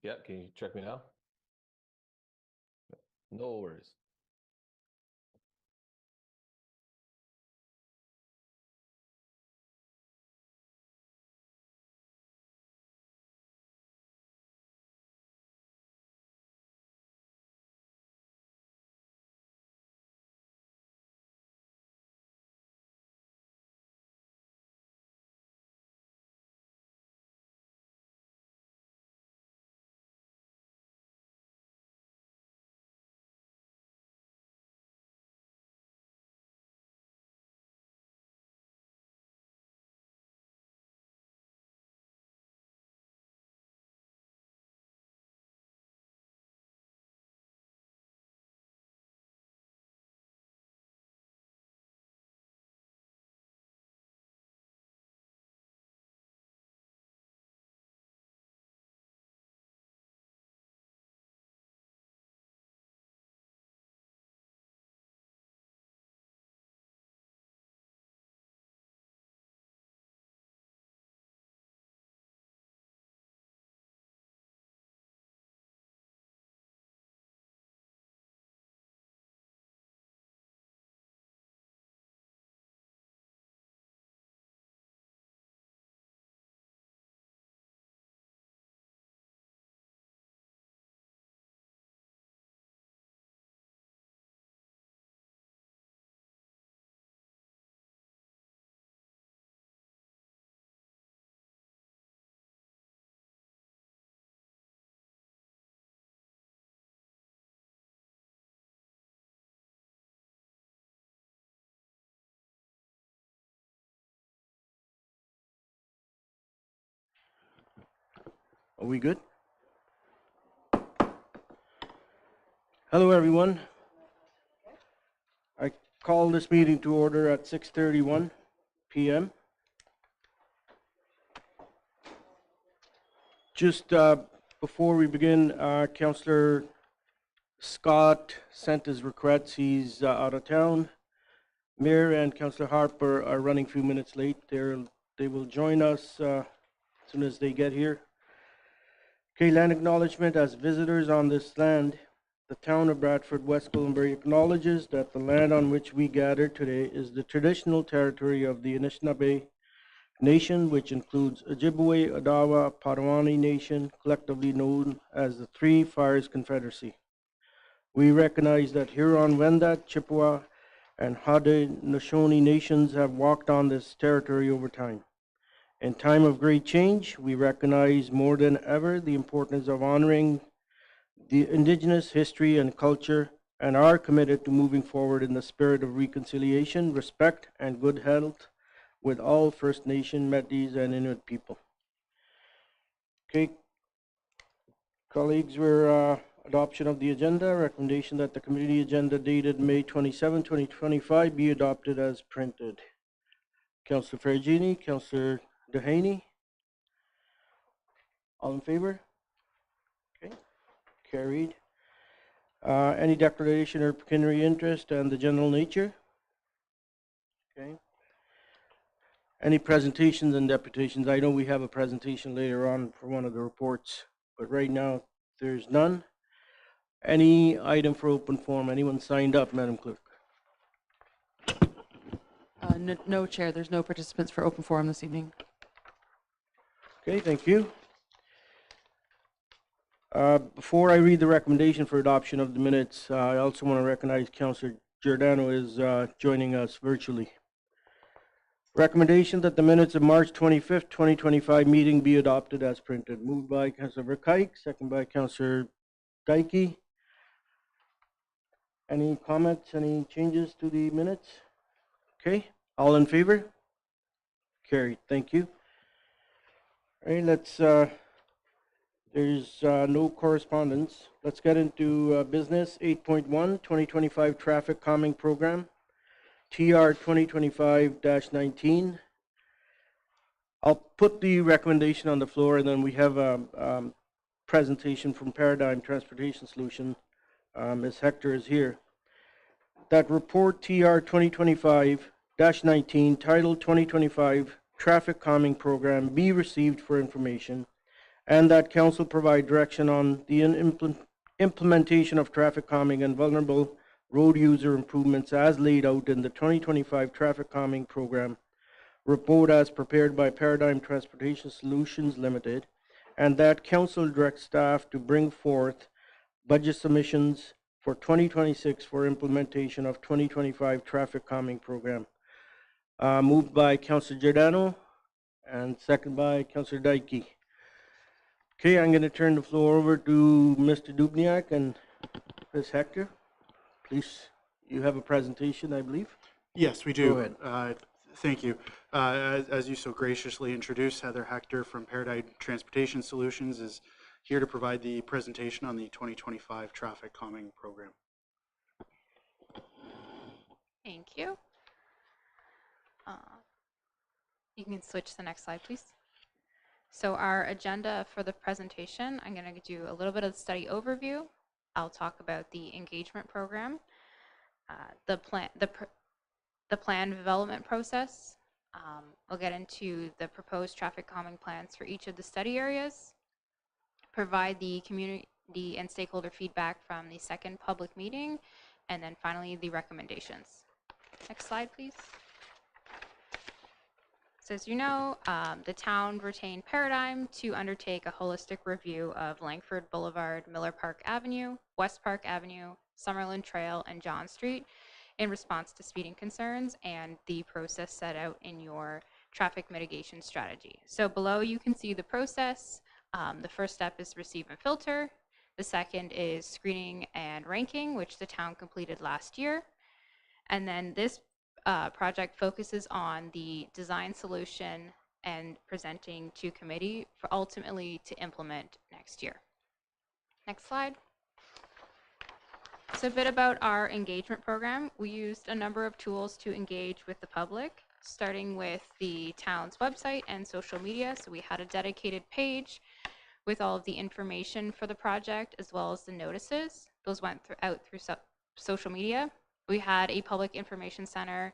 Yeah, can you check me now? No worries. Are we good? Hello, everyone. I call this meeting to order at 6:31 p.m. Just before we begin, Councillor Scott sent his regrets. He's out of town. Mayor and Councillor Harper are running a few minutes late. They will join us as soon as they get here. Okay, land acknowledgement. As visitors on this land, the town of Bradford, West Gwillimbury acknowledges that the land on which we gather today is the traditional territory of the Anishinaabe Nation, which includes Ojibwe, Odawa, Potawatomi Nation, collectively known as the Three Fires Confederacy. We recognize that Huron-Wendat, Chippewa, and Haudenosaunee nations have walked on this territory over time. In time of great change, we recognize more than ever the importance of honoring the Indigenous history and culture, and are committed to moving forward in the spirit of reconciliation, respect, and good health with all First Nation, Métis, and Inuit people. Okay, colleagues, we're adoption of the agenda. Recommendation that the committee agenda dated May 27, 2025 be adopted as printed. Councillor Ferragini, Councillor Dehaney. All in favor? Okay, carried. Any declaration or pecuniary interest and the general nature? Okay. Any presentations and deputations? I know we have a presentation later on for one of the reports, but right now there's none. Any item for open forum? Anyone signed up, Madam Clerk? No, Chair. There's no participants for open forum this evening. Okay, thank you. Before I read the recommendation for adoption of the minutes, I also want to recognize Councillor Giordano is joining us virtually. Recommendation that the minutes of March 25th, 2025 meeting be adopted as printed. Moved by Councillor Verkuyk, second by Councillor Dykey. Any comments, any changes to the minutes? Okay, all in favor? Carried, thank you. All right, let's, there's no correspondence. Let's get into business. 8.1, 2025 Traffic Calming Program, TR 2025-19. I'll put the recommendation on the floor, and then we have a presentation from Paradigm Transportation Solution. Ms. Hector is here. That report TR 2025-19 titled 2025 Traffic Calming Program be received for information and that council provide direction on the implementation of traffic calming and vulnerable road user improvements as laid out in the 2025 traffic calming program report as prepared by Paradigm Transportation Solutions Limited, and that council directs staff to bring forth budget submissions for 2026 for implementation of 2025 traffic calming program. Moved by Councillor Giordano and second by Councillor Daiki. Okay, I'm going to turn the floor over to Mr. Dubniak and Ms. Hector. Please, you have a presentation, I believe. Yes, we do. Go ahead. Thank you. As you so graciously introduced, Heather Hector from Paradigm Transportation Solutions is here to provide the presentation on the 2025 traffic calming program. Thank you. You can switch to the next slide, please. So our agenda for the presentation, I'm going to do a little bit of the study overview. I'll talk about the engagement program, the plan development process. We'll get into the proposed traffic calming plans for each of the study areas, provide the community and stakeholder feedback from the second public meeting, and then finally the recommendations. Next slide, please. So as you know, the town retained Paradigm to undertake a holistic review of Langford Boulevard, Miller Park Avenue, West Park Avenue, Summerlin Trail, and John Street in response to speeding concerns and the process set out in your traffic mitigation strategy. So below you can see the process. The first step is receive and filter. The second is screening and ranking, which the town completed last year. And then this project focuses on the design solution and presenting to committee for ultimately to implement next year. Next slide. So a bit about our engagement program. We used a number of tools to engage with the public, starting with the town's website and social media. So we had a dedicated page with all of the information for the project as well as the notices. Those went out through social media. We had a public information center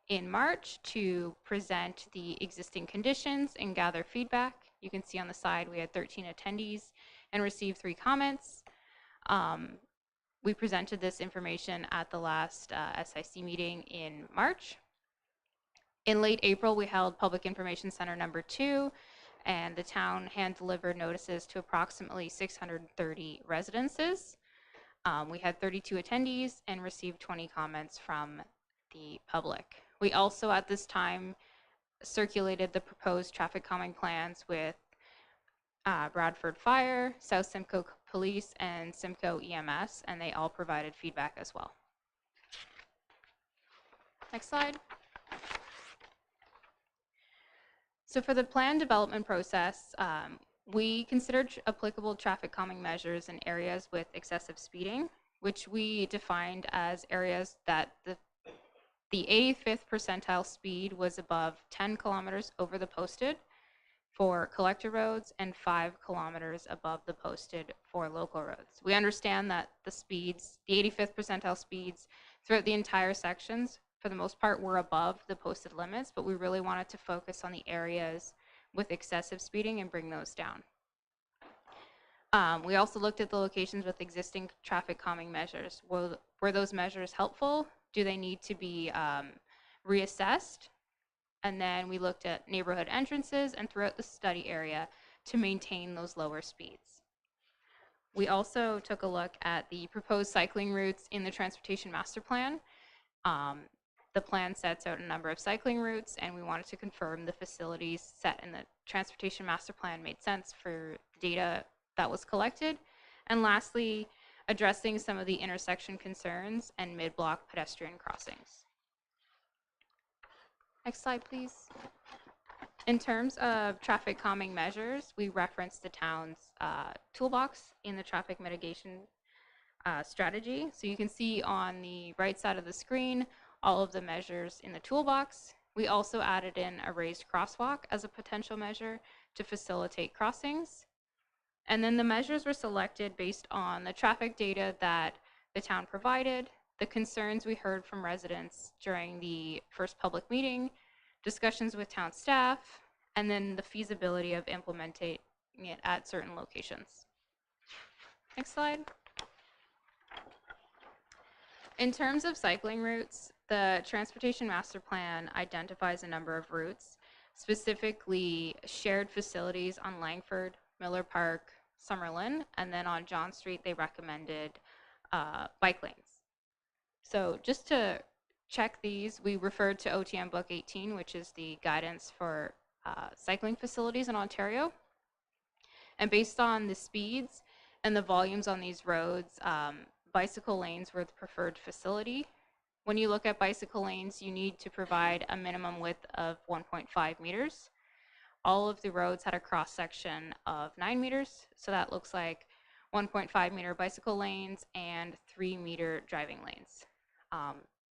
in March to present the existing conditions and gather feedback. You can see on the side we had 13 attendees and received 3 comments. We presented this information at the last SIC meeting in March. In late April, we held Public Information Center number 2, and the town hand-delivered notices to approximately 630 residences. We had 32 attendees and received 20 comments from the public. We also, at this time, circulated the proposed traffic calming plans with Bradford Fire, South Simcoe Police, and Simcoe EMS, and they all provided feedback as well. Next slide. So for the plan development process, we considered applicable traffic calming measures in areas with excessive speeding, which we defined as areas that the 85th percentile speed was above 10 kilometers over the posted for collector roads and 5 kilometers above the posted for local roads. We understand that the 85th percentile speeds throughout the entire sections, for the most part, were above the posted limits, but we really wanted to focus on the areas with excessive speeding and bring those down. We also looked at the locations with existing traffic calming measures. Were those measures helpful? Do they need to be reassessed? And then we looked at neighborhood entrances and throughout the study area to maintain those lower speeds. We also took a look at the proposed cycling routes in the Transportation Master Plan. The plan sets out a number of cycling routes, and we wanted to confirm the facilities set in the Transportation Master Plan made sense for data that was collected. And lastly, addressing some of the intersection concerns and mid-block pedestrian crossings. Next slide, please. In terms of traffic calming measures, we referenced the town's toolbox in the traffic mitigation strategy. So you can see on the right side of the screen all of the measures in the toolbox. We also added in a raised crosswalk as a potential measure to facilitate crossings. And then the measures were selected based on the traffic data that the town provided, the concerns we heard from residents during the first public meeting, discussions with town staff, and then the feasibility of implementing it at certain locations. Next slide. In terms of cycling routes, the Transportation Master Plan identifies a number of routes, specifically shared facilities on Langford, Miller Park, Summerlin, and then on John Street they recommended bike lanes. So just to check these, we referred to OTM Book 18, which is the guidance for cycling facilities in Ontario. And based on the speeds and the volumes on these roads, bicycle lanes were the preferred facility. When you look at bicycle lanes, you need to provide a minimum width of 1.5 meters. All of the roads had a cross section of 9 meters, so that looks like 1.5 meter bicycle lanes and 3 meter driving lanes.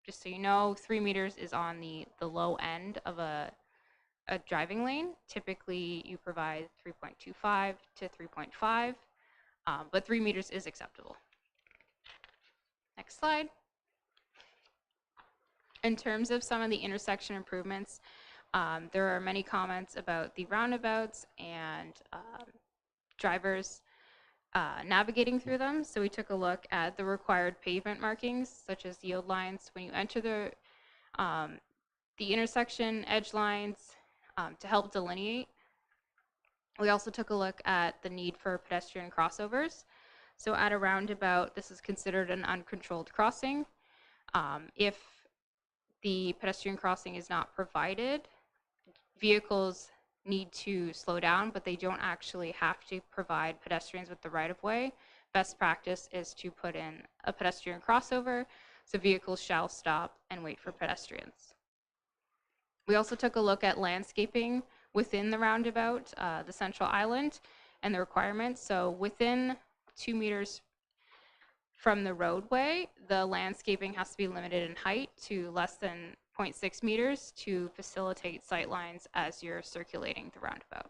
Just so you know, 3 meters is on the low end of a driving lane. Typically, you provide 3.25 to 3.5, but 3 meters is acceptable. Next slide. In terms of some of the intersection improvements, there are many comments about the roundabouts and drivers navigating through them. So we took a look at the required pavement markings, such as yield lines when you enter the intersection, edge lines, to help delineate. We also took a look at the need for pedestrian crossovers. So at a roundabout, this is considered an uncontrolled crossing. If the pedestrian crossing is not provided, vehicles need to slow down, but they don't actually have to provide pedestrians with the right-of-way. Best practice is to put in a pedestrian crossover, so vehicles shall stop and wait for pedestrians. We also took a look at landscaping within the roundabout, the central island, and the requirements. So within 2 meters from the roadway, the landscaping has to be limited in height to less than 0.6 meters to facilitate sight lines as you're circulating the roundabout.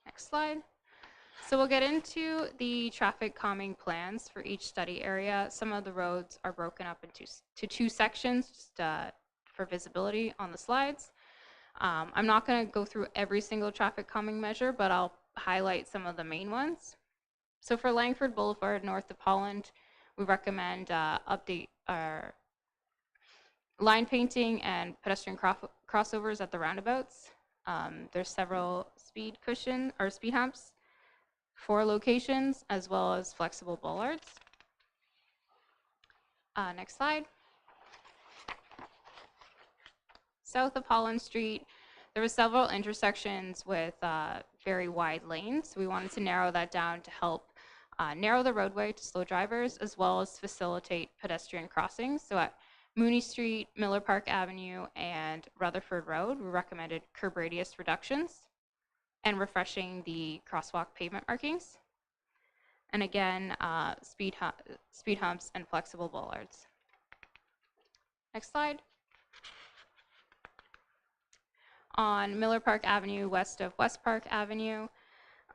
Next slide. So we'll get into the traffic calming plans for each study area. Some of the roads are broken up into two sections just for visibility on the slides. I'm not going to go through every single traffic calming measure, but I'll highlight some of the main ones. So for Langford Boulevard north of Holland, we recommend update our line painting and pedestrian crossovers at the roundabouts. There's several speed humps, 4 locations, as well as flexible bollards. Next slide. South of Holland Street, there were several intersections with very wide lanes. We wanted to narrow that down to help narrow the roadway to slow drivers, as well as facilitate pedestrian crossings. So at Mooney Street, Miller Park Avenue, and Rutherford Road, we recommended curb radius reductions and refreshing the crosswalk pavement markings. And again, speed humps and flexible bollards. Next slide. On Miller Park Avenue, west of West Park Avenue,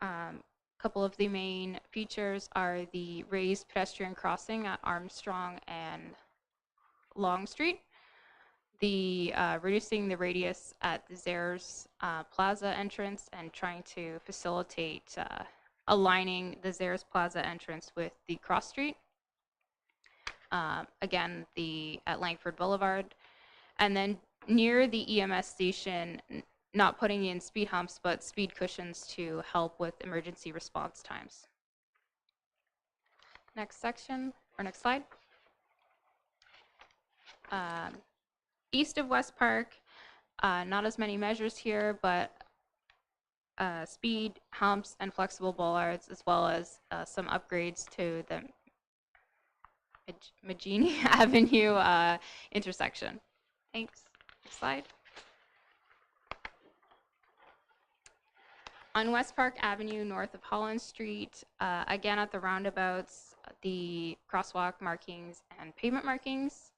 a couple of the main features are the raised pedestrian crossing at Armstrong and Long Street, the reducing the radius at the Zayres Plaza entrance and trying to facilitate aligning the Zayres Plaza entrance with the cross street. Again, at Langford Boulevard, and then near the EMS station, not putting in speed humps, but speed cushions to help with emergency response times. Next section, or next slide. East of West Park, not as many measures here, but speed humps and flexible bollards, as well as some upgrades to the Magini Avenue intersection. Thanks. Next slide. On West Park Avenue, north of Holland Street, again at the roundabouts, the crosswalk markings and pavement markings.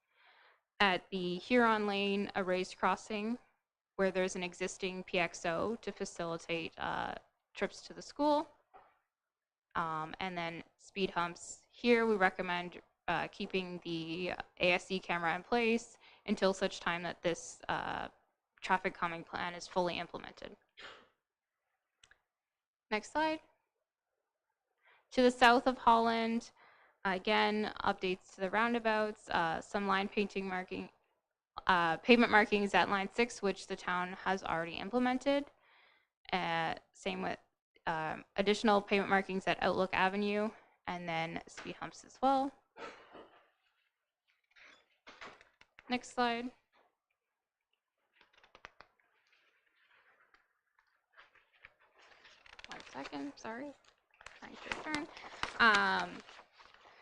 At the Huron Lane, a raised crossing where there's an existing PXO to facilitate trips to the school. And then speed humps. Here we recommend keeping the ASC camera in place until such time that this traffic calming plan is fully implemented. Next slide. To the south of Holland, again, updates to the roundabouts, some line painting marking, pavement markings at line 6, which the town has already implemented. Same with additional pavement markings at Outlook Avenue, and then speed humps as well. Next slide. One second, sorry. Trying to return.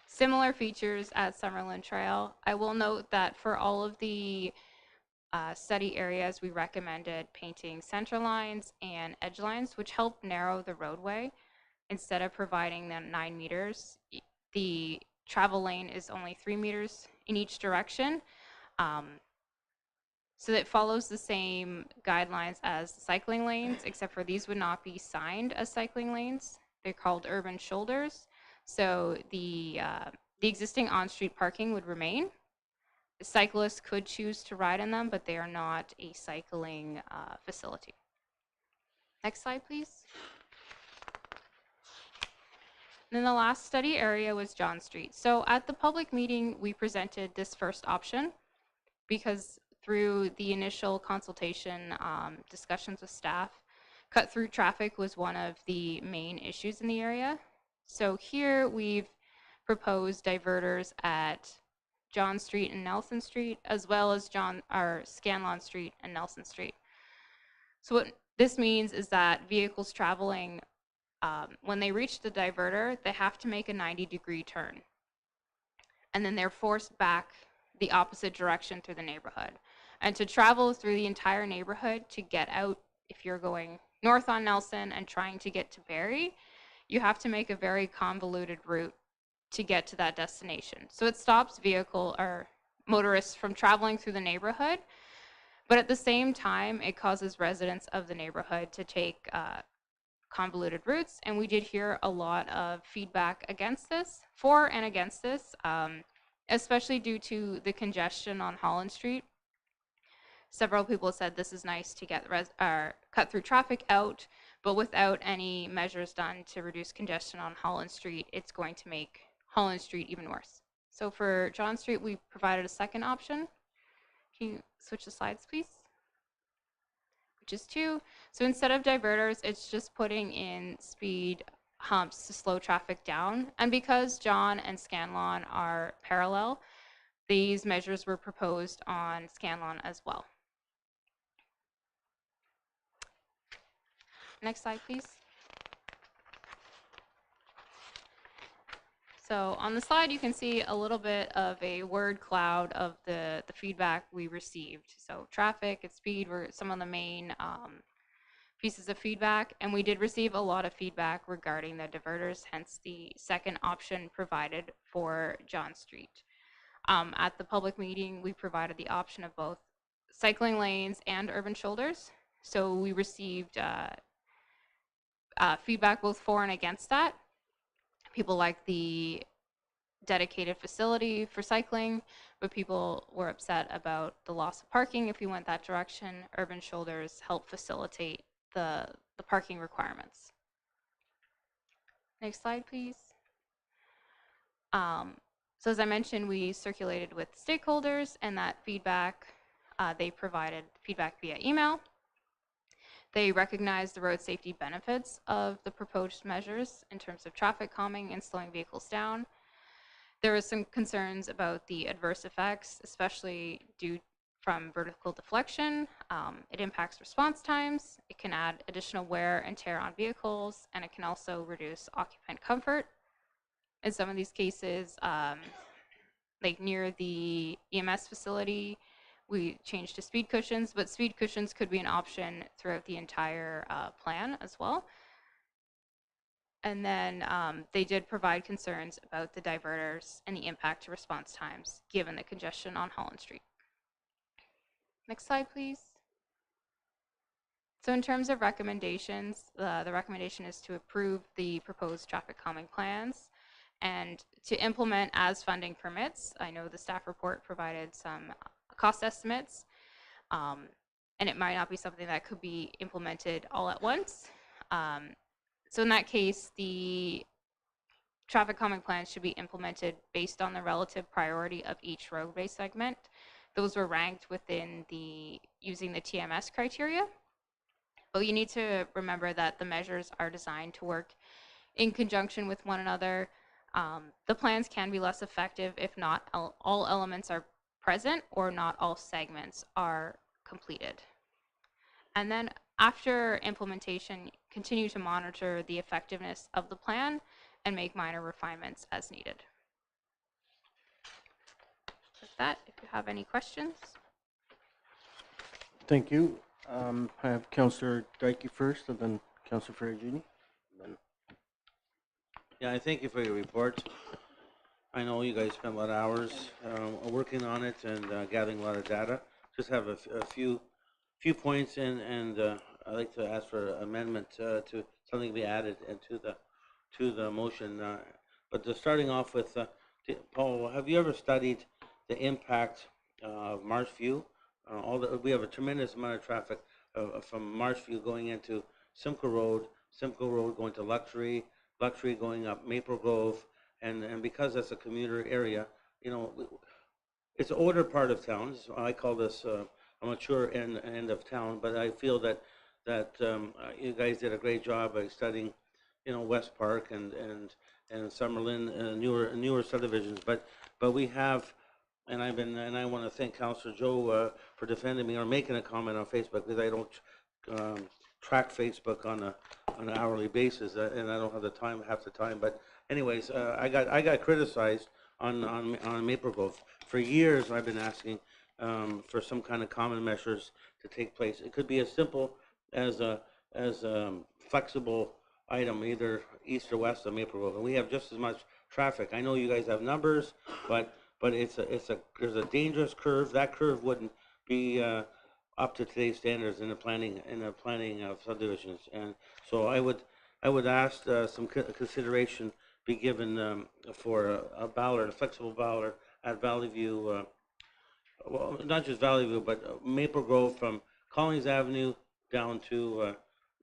Similar features at Summerlin Trail. I will note that for all of the study areas, we recommended painting center lines and edge lines, which help narrow the roadway. Instead of providing them 9 meters, the travel lane is only 3 meters in each direction. So it follows the same guidelines as the cycling lanes, except for these would not be signed as cycling lanes. They're called urban shoulders. So the existing on-street parking would remain. Cyclists could choose to ride in them, but they are not a cycling facility. Next slide, please. And then the last study area was John Street. So at the public meeting, we presented this first option because through the initial consultation discussions with staff, cut-through traffic was one of the main issues in the area. So here we've proposed diverters at John Street and Nelson Street, as well as Scanlon Street and Nelson Street. So what this means is that vehicles traveling, when they reach the diverter, they have to make a 90-degree turn. And then they're forced back the opposite direction through the neighborhood. And to travel through the entire neighborhood to get out, if you're going north on Nelson and trying to get to Barrie, you have to make a very convoluted route to get to that destination. So it stops vehicle or motorists from traveling through the neighborhood, but at the same time, it causes residents of the neighborhood to take convoluted routes, and we did hear a lot of feedback against this, for and against this, especially due to the congestion on Holland Street. Several people said this is nice to get cut through traffic out, but without any measures done to reduce congestion on Holland Street, it's going to make Holland Street even worse. So for John Street, we provided a second option. Can you switch the slides, please? Which is 2. So instead of diverters, it's just putting in speed humps to slow traffic down. And because John and Scanlon are parallel, these measures were proposed on Scanlon as well. Next slide, please. So on the slide, you can see a little bit of a word cloud of the feedback we received. So traffic and speed were some of the main pieces of feedback, and we did receive a lot of feedback regarding the diverters, hence the second option provided for John Street. At the public meeting, we provided the option of both cycling lanes and urban shoulders. So we received feedback both for and against that. People like the dedicated facility for cycling, but people were upset about the loss of parking if we went that direction. Urban shoulders help facilitate the parking requirements. Next slide, please. So as I mentioned, we circulated with stakeholders, and that feedback, they provided feedback via email. They recognized the road safety benefits of the proposed measures in terms of traffic calming and slowing vehicles down. There was some concerns about the adverse effects, especially due from vertical deflection. It impacts response times. It can add additional wear and tear on vehicles, and it can also reduce occupant comfort. In some of these cases, like near the EMS facility, we changed to speed cushions, but speed cushions could be an option throughout the entire plan as well. And then they did provide concerns about the diverters and the impact to response times given the congestion on Holland Street. Next slide, please. So in terms of recommendations, the recommendation is to approve the proposed traffic calming plans and to implement as funding permits. I know the staff report provided some cost estimates, and it might not be something that could be implemented all at once. So in that case, the traffic calming plans should be implemented based on the relative priority of each roadway segment. Those were ranked within using the TMS criteria. But you need to remember that the measures are designed to work in conjunction with one another. The plans can be less effective if not all elements are present or not all segments are completed. And then after implementation, continue to monitor the effectiveness of the plan and make minor refinements as needed. With that, if you have any questions. Thank you. I have Councillor Dyke first, and then Councillor Ferragini. Yeah, I thank you for your report. I know you guys spent a lot of hours working on it and gathering a lot of data. Just have a few points, and I'd like to ask for amendment to something be added to the motion. But starting off with, Paul, have you ever studied the impact of Marshview? We have a tremendous amount of traffic from Marshview going into Simcoe Road going to Luxury going up Maple Grove, and because that's a commuter area, you know, it's an older part of town. So I call this a mature end of town, but I feel that you guys did a great job by studying, you know, West Park and Summerlin, newer subdivisions, but we have. And I want to thank Councillor Joe for defending me or making a comment on Facebook, because I don't track Facebook on an hourly basis, and I don't have the time half the time. But anyways, I got criticized on Maple Grove for years. I've been asking for some kind of common measures to take place. It could be as simple as a flexible item, either east or west of Maple Grove, and we have just as much traffic. I know you guys have numbers, but there's a dangerous curve. That curve wouldn't be up to today's standards in the planning of subdivisions, and so I would ask some consideration be given for a flexible ballard at Valley View. Well, not just Valley View, but Maple Grove from Collins Avenue down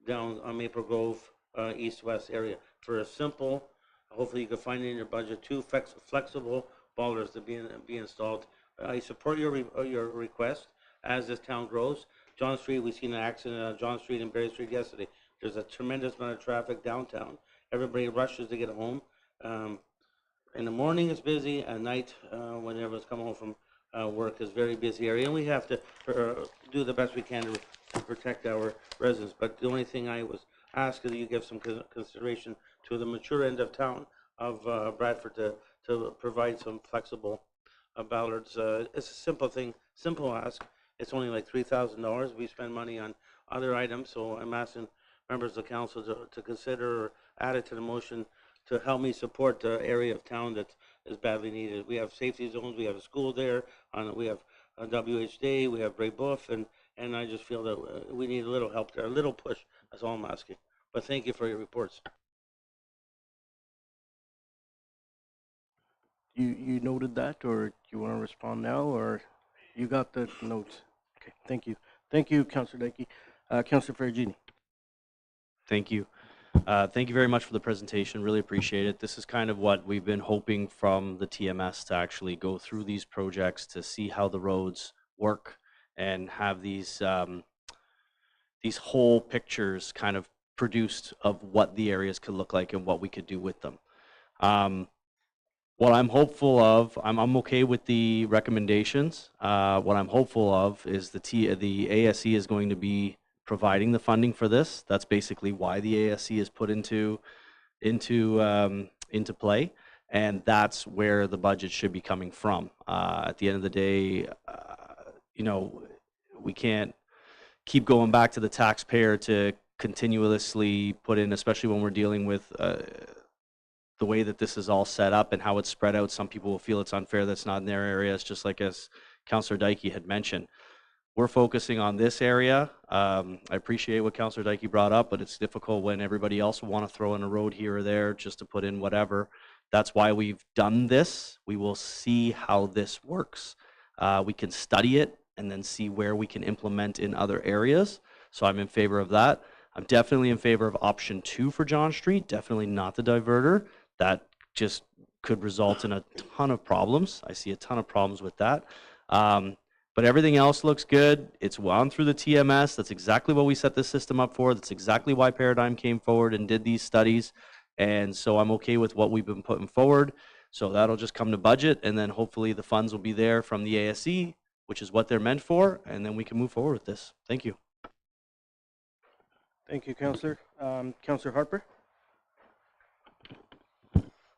on Maple Grove east-west area for a simple. Hopefully, you can find it in your budget. 2 flexible bollards to be installed. I support your request as this town grows. John Street, we've seen an accident on John Street and Berry Street yesterday. There's a tremendous amount of traffic downtown. Everybody rushes to get home. In the morning it's busy. At night, when everyone's coming home from work, is very busy area, and we have to do the best we can to protect our residents. But the only thing I was asking that you give some consideration to the mature end of town of Bradford to provide some flexible ballards. It's a simple thing, simple ask. It's only like $3,000. We spend money on other items, so I'm asking members of the council to consider or add it to the motion to help me support the area of town that is badly needed. We have safety zones, we have a school there, we have a WHD, we have Brébeuf, and I just feel that we need a little help there, a little push. That's all I'm asking. But thank you for your reports. You noted that, or do you want to respond now, or you got the notes? Okay, thank you. Thank you, Councillor Dyke. Councillor Ferragini. Thank you. Thank you very much for the presentation. Really appreciate it. This is kind of what we've been hoping from the TMS, to actually go through these projects to see how the roads work and have these whole pictures kind of produced of what the areas could look like and what we could do with them. What I'm hopeful of, I'm okay with the recommendations. What I'm hopeful of is the ASE is going to be providing the funding for this. That's basically why the ASE is put into play, and that's where the budget should be coming from. At the end of the day, you know, we can't keep going back to the taxpayer to continuously put in, especially when we're dealing with the way that this is all set up and how it's spread out. Some people will feel it's unfair that's not in their areas, just like as Councillor Dyke had mentioned. We're focusing on this area. I appreciate what Councillor Dyke brought up, but it's difficult when everybody else will want to throw in a road here or there just to put in whatever. That's why we've done this. We will see how this works. We can study it and then see where we can implement in other areas. So I'm in favor of that. I'm definitely in favor of option 2 for John Street, definitely not the diverter. That just could result in a ton of problems. I see a ton of problems with that. But everything else looks good. It's wound through the TMS. That's exactly what we set this system up for. That's exactly why Paradigm came forward and did these studies. And so I'm okay with what we've been putting forward. So that'll just come to budget, and then hopefully the funds will be there from the ASE, which is what they're meant for, and then we can move forward with this. Thank you. Thank you, Councillor. Councillor Harper?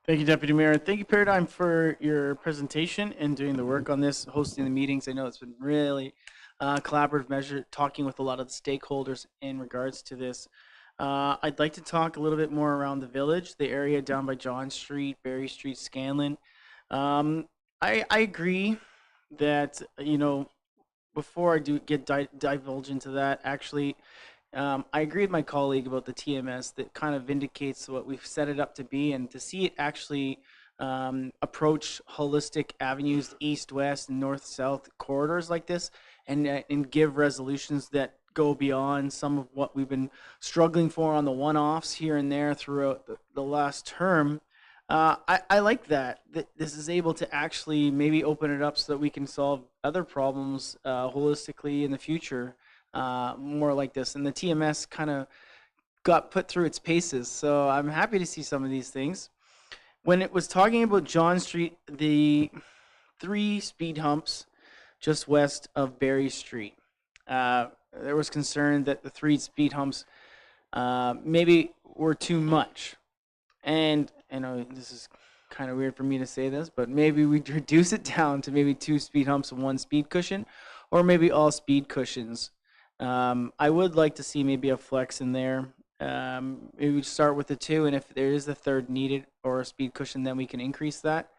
Thank you, Deputy Mayor. Thank you, Paradigm, for your presentation and doing the work on this, hosting the meetings. I know it's been really collaborative measure, talking with a lot of the stakeholders in regards to this. I'd like to talk a little bit more around the village, the area down by John Street, Berry Street, Scanlon. I agree that, you know, before I do divulge into that, actually, I agree with my colleague about the TMS that kind of indicates what we've set it up to be, and to see it actually approach holistic avenues, east, west, and north, south corridors like this, and give resolutions that go beyond some of what we've been struggling for on the one-offs here and there throughout the last term. I like that this is able to actually maybe open it up so that we can solve other problems holistically in the future. More like this, and the TMS kind of got put through its paces, so I'm happy to see some of these things. When it was talking about John Street, the 3 speed humps just west of Berry Street, there was concern that the 3 speed humps maybe were too much, and I know this is kind of weird for me to say this, but maybe we'd reduce it down to maybe 2 speed humps and 1 speed cushion, or maybe all speed cushions. I would like to see maybe a flex in there. Maybe we start with the 2, and if there is a third needed or a speed cushion, then we can increase that.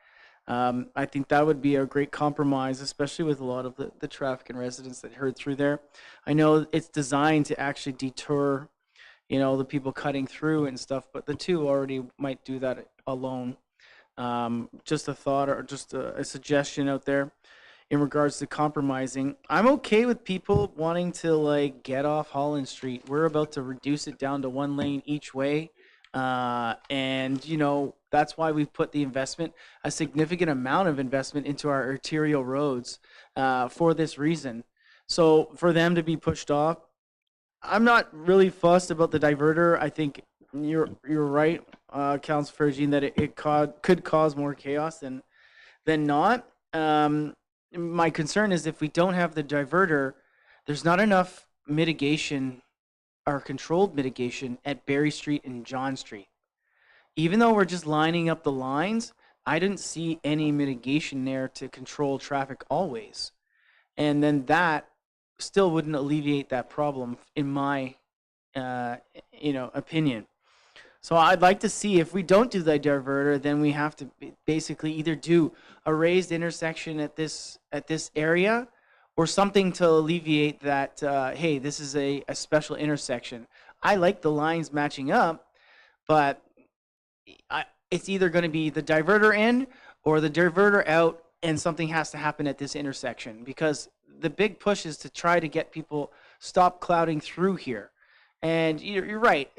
I think that would be a great compromise, especially with a lot of the traffic and residents that heard through there. I know it's designed to actually deter, you know, the people cutting through and stuff, but the 2 already might do that alone. Just a thought or just a suggestion out there in regards to compromising. I'm okay with people wanting to like get off Holland Street. We're about to reduce it down to 1 lane each way. And you know, that's why we've put the investment, a significant amount of investment into our arterial roads for this reason. So for them to be pushed off, I'm not really fussed about the diverter. I think you're right, Councilor Fergine, that it could cause more chaos than not. My concern is if we don't have the diverter, there's not enough mitigation or controlled mitigation at Berry Street and John Street. Even though we're just lining up the lines, I didn't see any mitigation there to control traffic always. And then that still wouldn't alleviate that problem in my opinion. So I'd like to see, if we don't do the diverter, then we have to basically either do a raised intersection at this area, or something to alleviate that, hey, this is a special intersection. I like the lines matching up, but it's either going to be the diverter in or the diverter out, and something has to happen at this intersection, because the big push is to try to get people stop clouding through here. And you're right.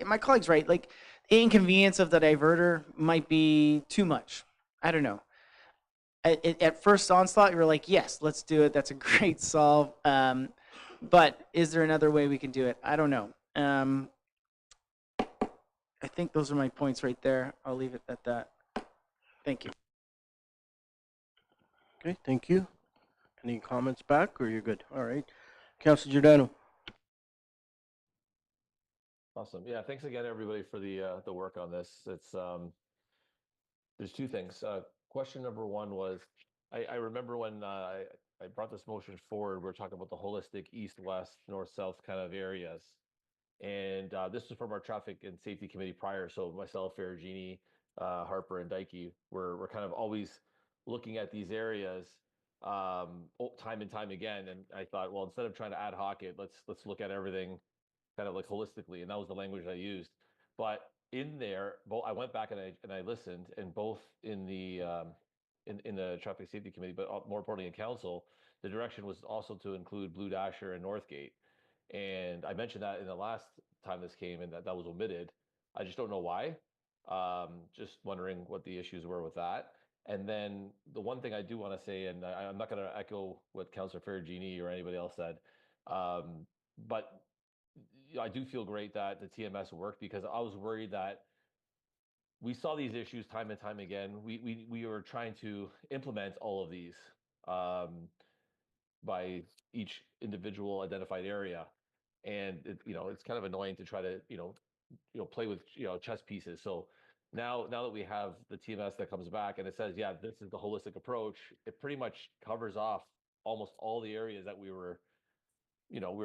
My colleague's right. Like, the inconvenience of the diverter might be too much. I don't know. At first onslaught, you're like, yes, let's do it. That's a great solve. But is there another way we can do it? I don't know. I think those are my points right there. I'll leave it at that. Thank you. Okay, thank you. Any comments back, or you're good? All right. Councilor Giordano. Awesome. Yeah, thanks again, everybody, for the work on this. It's there's 2 things. Question number 1 was, I remember when I brought this motion forward, we were talking about the holistic east-west, north-south kind of areas. And this was from our traffic and safety committee prior. So myself, Ferragini, Harper, and Dykey were kind of always looking at these areas time and time again. And I thought, well, instead of trying to ad hoc it, let's look at everything kind of like holistically, and that was the language I used. But in there, I went back and I listened, and both in the traffic safety committee, but more importantly in council, the direction was also to include Blue Dasher and Northgate. And I mentioned that in the last time this came and that was omitted. I just don't know why. Just wondering what the issues were with that. And then the one thing I do want to say, and I'm not going to echo what Councillor Ferragini or anybody else said, but I do feel great that the TMS worked, because I was worried that we saw these issues time and time again. We were trying to implement all of these by each individual identified area, and it's kind of annoying to try to play with chess pieces. So now that we have the TMS that comes back and it says, yeah, this is the holistic approach, it pretty much covers off almost all the areas that we were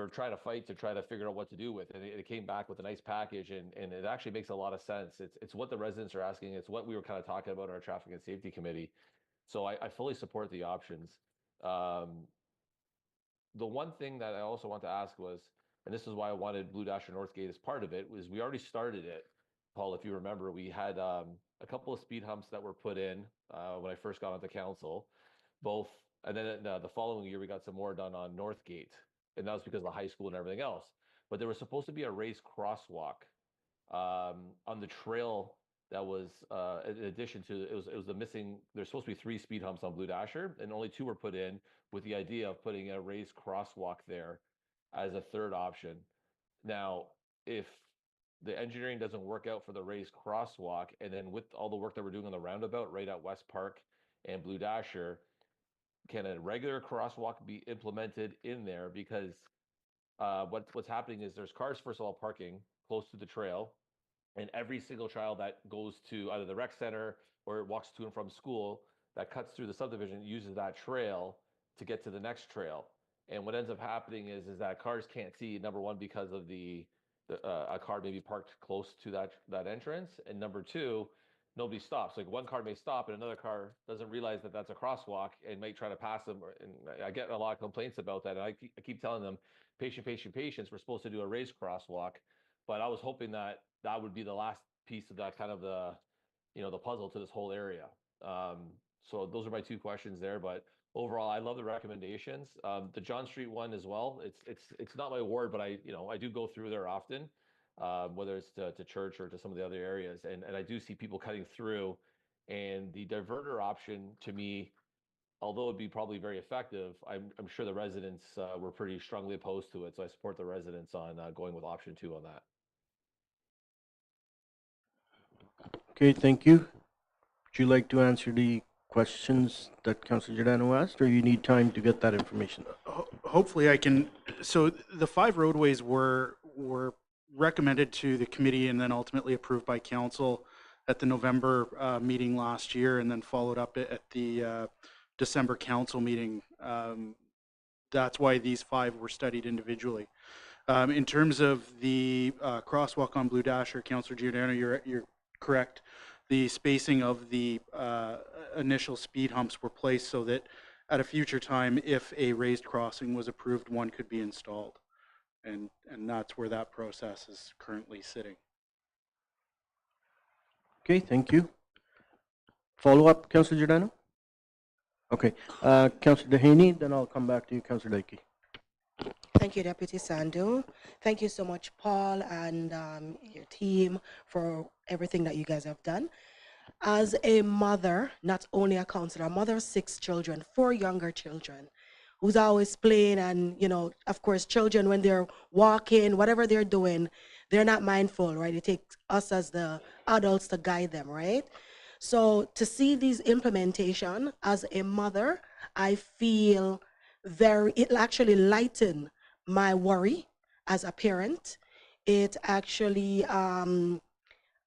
trying to fight to try to figure out what to do with. And it came back with a nice package, and it actually makes a lot of sense. It's what the residents are asking. It's what we were kind of talking about in our traffic and safety committee. So I fully support the options. The one thing that I also want to ask was, and this is why I wanted Blue Dasher Northgate as part of it, was we already started it. Paul, if you remember, we had a couple of speed humps that were put in when I first got onto council, both, and then the following year we got some more done on Northgate, and that was because of the high school and everything else. But there was supposed to be a raised crosswalk on the trail that was in addition to it was the missing. There's supposed to be 3 speed humps on Blue Dasher, and only 2 were put in, with the idea of putting a raised crosswalk there as a third option. Now, if the engineering doesn't work out for the raised crosswalk, and then with all the work that we're doing on the roundabout right at West Park and Blue Dasher, can a regular crosswalk be implemented in there? Because what's happening is there's cars, first of all, parking close to the trail, and every single child that goes to either the rec center or walks to and from school that cuts through the subdivision uses that trail to get to the next trail. And what ends up happening is that cars can't see, number one, because of a car may be parked close to that entrance, and number two, nobody stops. Like, one car may stop and another car doesn't realize that that's a crosswalk and may try to pass them. And I get a lot of complaints about that, and I keep telling them, patience, we're supposed to do a raised crosswalk. But I was hoping that would be the last piece of that kind of the puzzle to this whole area. So those are my 2 questions there. But overall, I love the recommendations. The John Street one as well. It's not my ward, but I do go through there often, whether it's to church or to some of the other areas, and I do see people cutting through. And the diverter option, to me, although it'd be probably very effective, I'm sure the residents were pretty strongly opposed to it. So I support the residents on going with option 2 on that. Okay, thank you. Would you like to answer the questions that Councilor Giordano asked, or you need time to get that information? Hopefully I can. So the 5 roadways were recommended to the committee and then ultimately approved by council at the November meeting last year, and then followed up at the December council meeting. That's why these 5 were studied individually. In terms of the crosswalk on Blue Dasher, Councilor Giordano, you're correct. The spacing of the initial speed humps were placed so that at a future time, if a raised crossing was approved, one could be installed. And that's where that process is currently sitting. Okay, thank you. Follow up, Councilor Giordano? Okay, Councilor Dehaney, then I'll come back to you, Councilor Leakey. Thank you, Deputy Sandu. Thank you so much, Paul, and your team for everything that you guys have done. As a mother, not only a counselor, a mother of 6 children, 4 younger children, who's always playing, and, of course, children, when they're walking, whatever they're doing, they're not mindful, right? It takes us as the adults to guide them, right? So to see these implementation as a mother, I feel it'll actually lighten my worry as a parent. It actually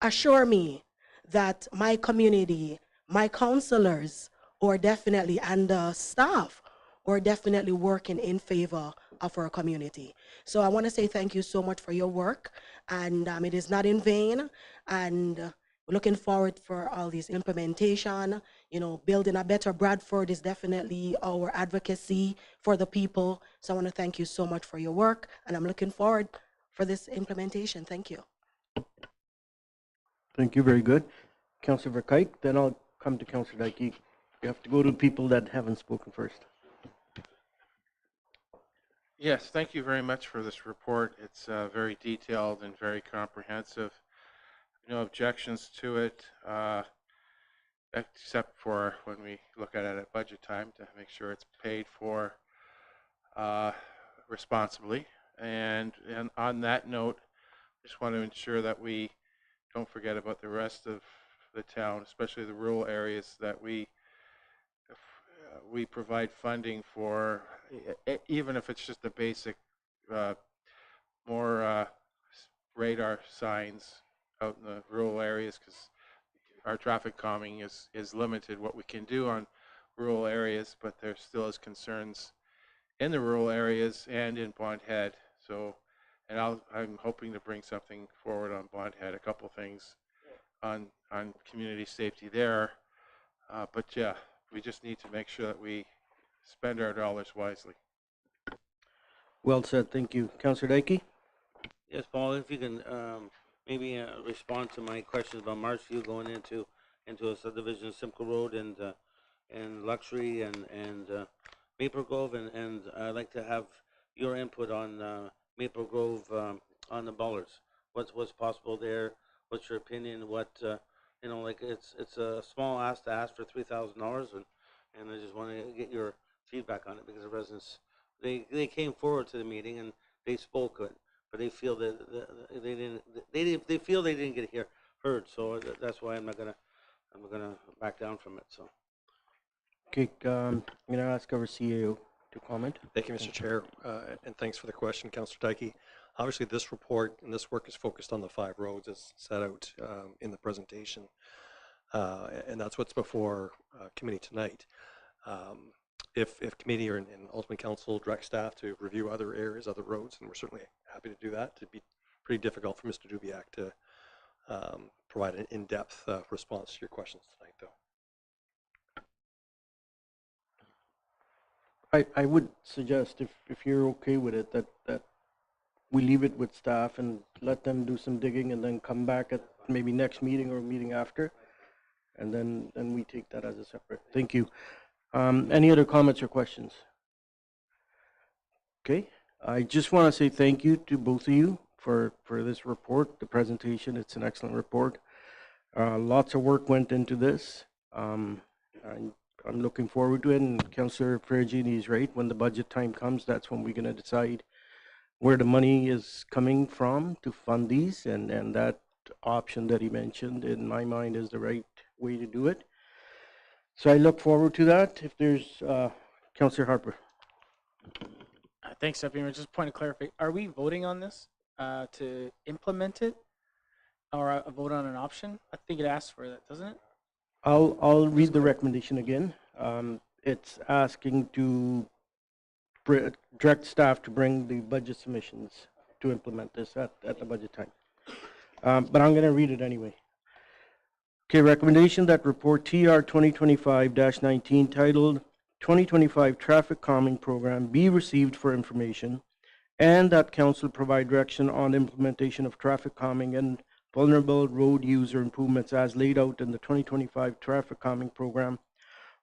assure me that my community, my counselors, or definitely, and the staff, are definitely working in favor of our community. So I want to say thank you so much for your work, and it is not in vain, and we're looking forward for all these implementation. Building a better Bradford is definitely our advocacy for the people. So I want to thank you so much for your work, and I'm looking forward for this implementation. Thank you. Thank you, very good. Councilor Verkuyk, then I'll come to Councilor Leakey. You have to go to people that haven't spoken first. Yes, thank you very much for this report. It's very detailed and very comprehensive. No objections to it, except for when we look at it at budget time to make sure it's paid for responsibly. And on that note, just want to ensure that we don't forget about the rest of the town, especially the rural areas, that we provide funding for, even if it's just the basic, more radar signs out in the rural areas, because our traffic calming is limited what we can do on rural areas, but there still is concerns in the rural areas and in Bond Head. So, and I'm hoping to bring something forward on Bond Head, a couple things on community safety there. But yeah, we just need to make sure that we spend our dollars wisely. Well said, thank you. Councillor Daikey? Yes, Paul, if you can maybe respond to my questions about Marshview going into a subdivision, Simcoe Road and Luxury and Maple Grove, and I'd like to have your input on Maple Grove on the bollards. What's possible there? What's your opinion? What you know, like it's a small ask to ask for $3,000, and I just want to get your feedback on it, because the residents they came forward to the meeting and they spoke it, but they feel that they feel they didn't get heard. So that's why I'm gonna back down from it. So. Okay, I'm going to ask our CAO to comment. Thank you, Mr. Chair, and thanks for the question, Councillor Daikey. Obviously, this report and this work is focused on the 5 roads as set out in the presentation, and that's what's before committee tonight. If committee and ultimate council direct staff to review other areas, other roads, and we're certainly happy to do that. It'd be pretty difficult for Mr. Dubiak to provide an in-depth response to your questions tonight, though. I would suggest, if you're okay with it, that we leave it with staff and let them do some digging and then come back at maybe next meeting or meeting after, and then we take that as a separate. Thank you. Any other comments or questions? Okay, I just want to say thank you to both of you for this report, the presentation. It's an excellent report. Lots of work went into this. I'm looking forward to it, and Councillor Ferragini is right. When the budget time comes, that's when we're going to decide where the money is coming from to fund these, and that option that he mentioned, in my mind, is the right way to do it. So I look forward to that. If there's Councillor Harper. Thanks, Deputy Mayor. Just a point of clarification. Are we voting on this to implement it, or a vote on an option? I think it asks for that, doesn't it? I'll read the recommendation again. It's asking to direct staff to bring the budget submissions to implement this at the budget time. But I'm going to read it anyway. Okay, recommendation that report TR 2025-19 titled 2025 Traffic Calming Program be received for information, and that council provide direction on implementation of traffic calming and vulnerable road user improvements as laid out in the 2025 Traffic Calming Program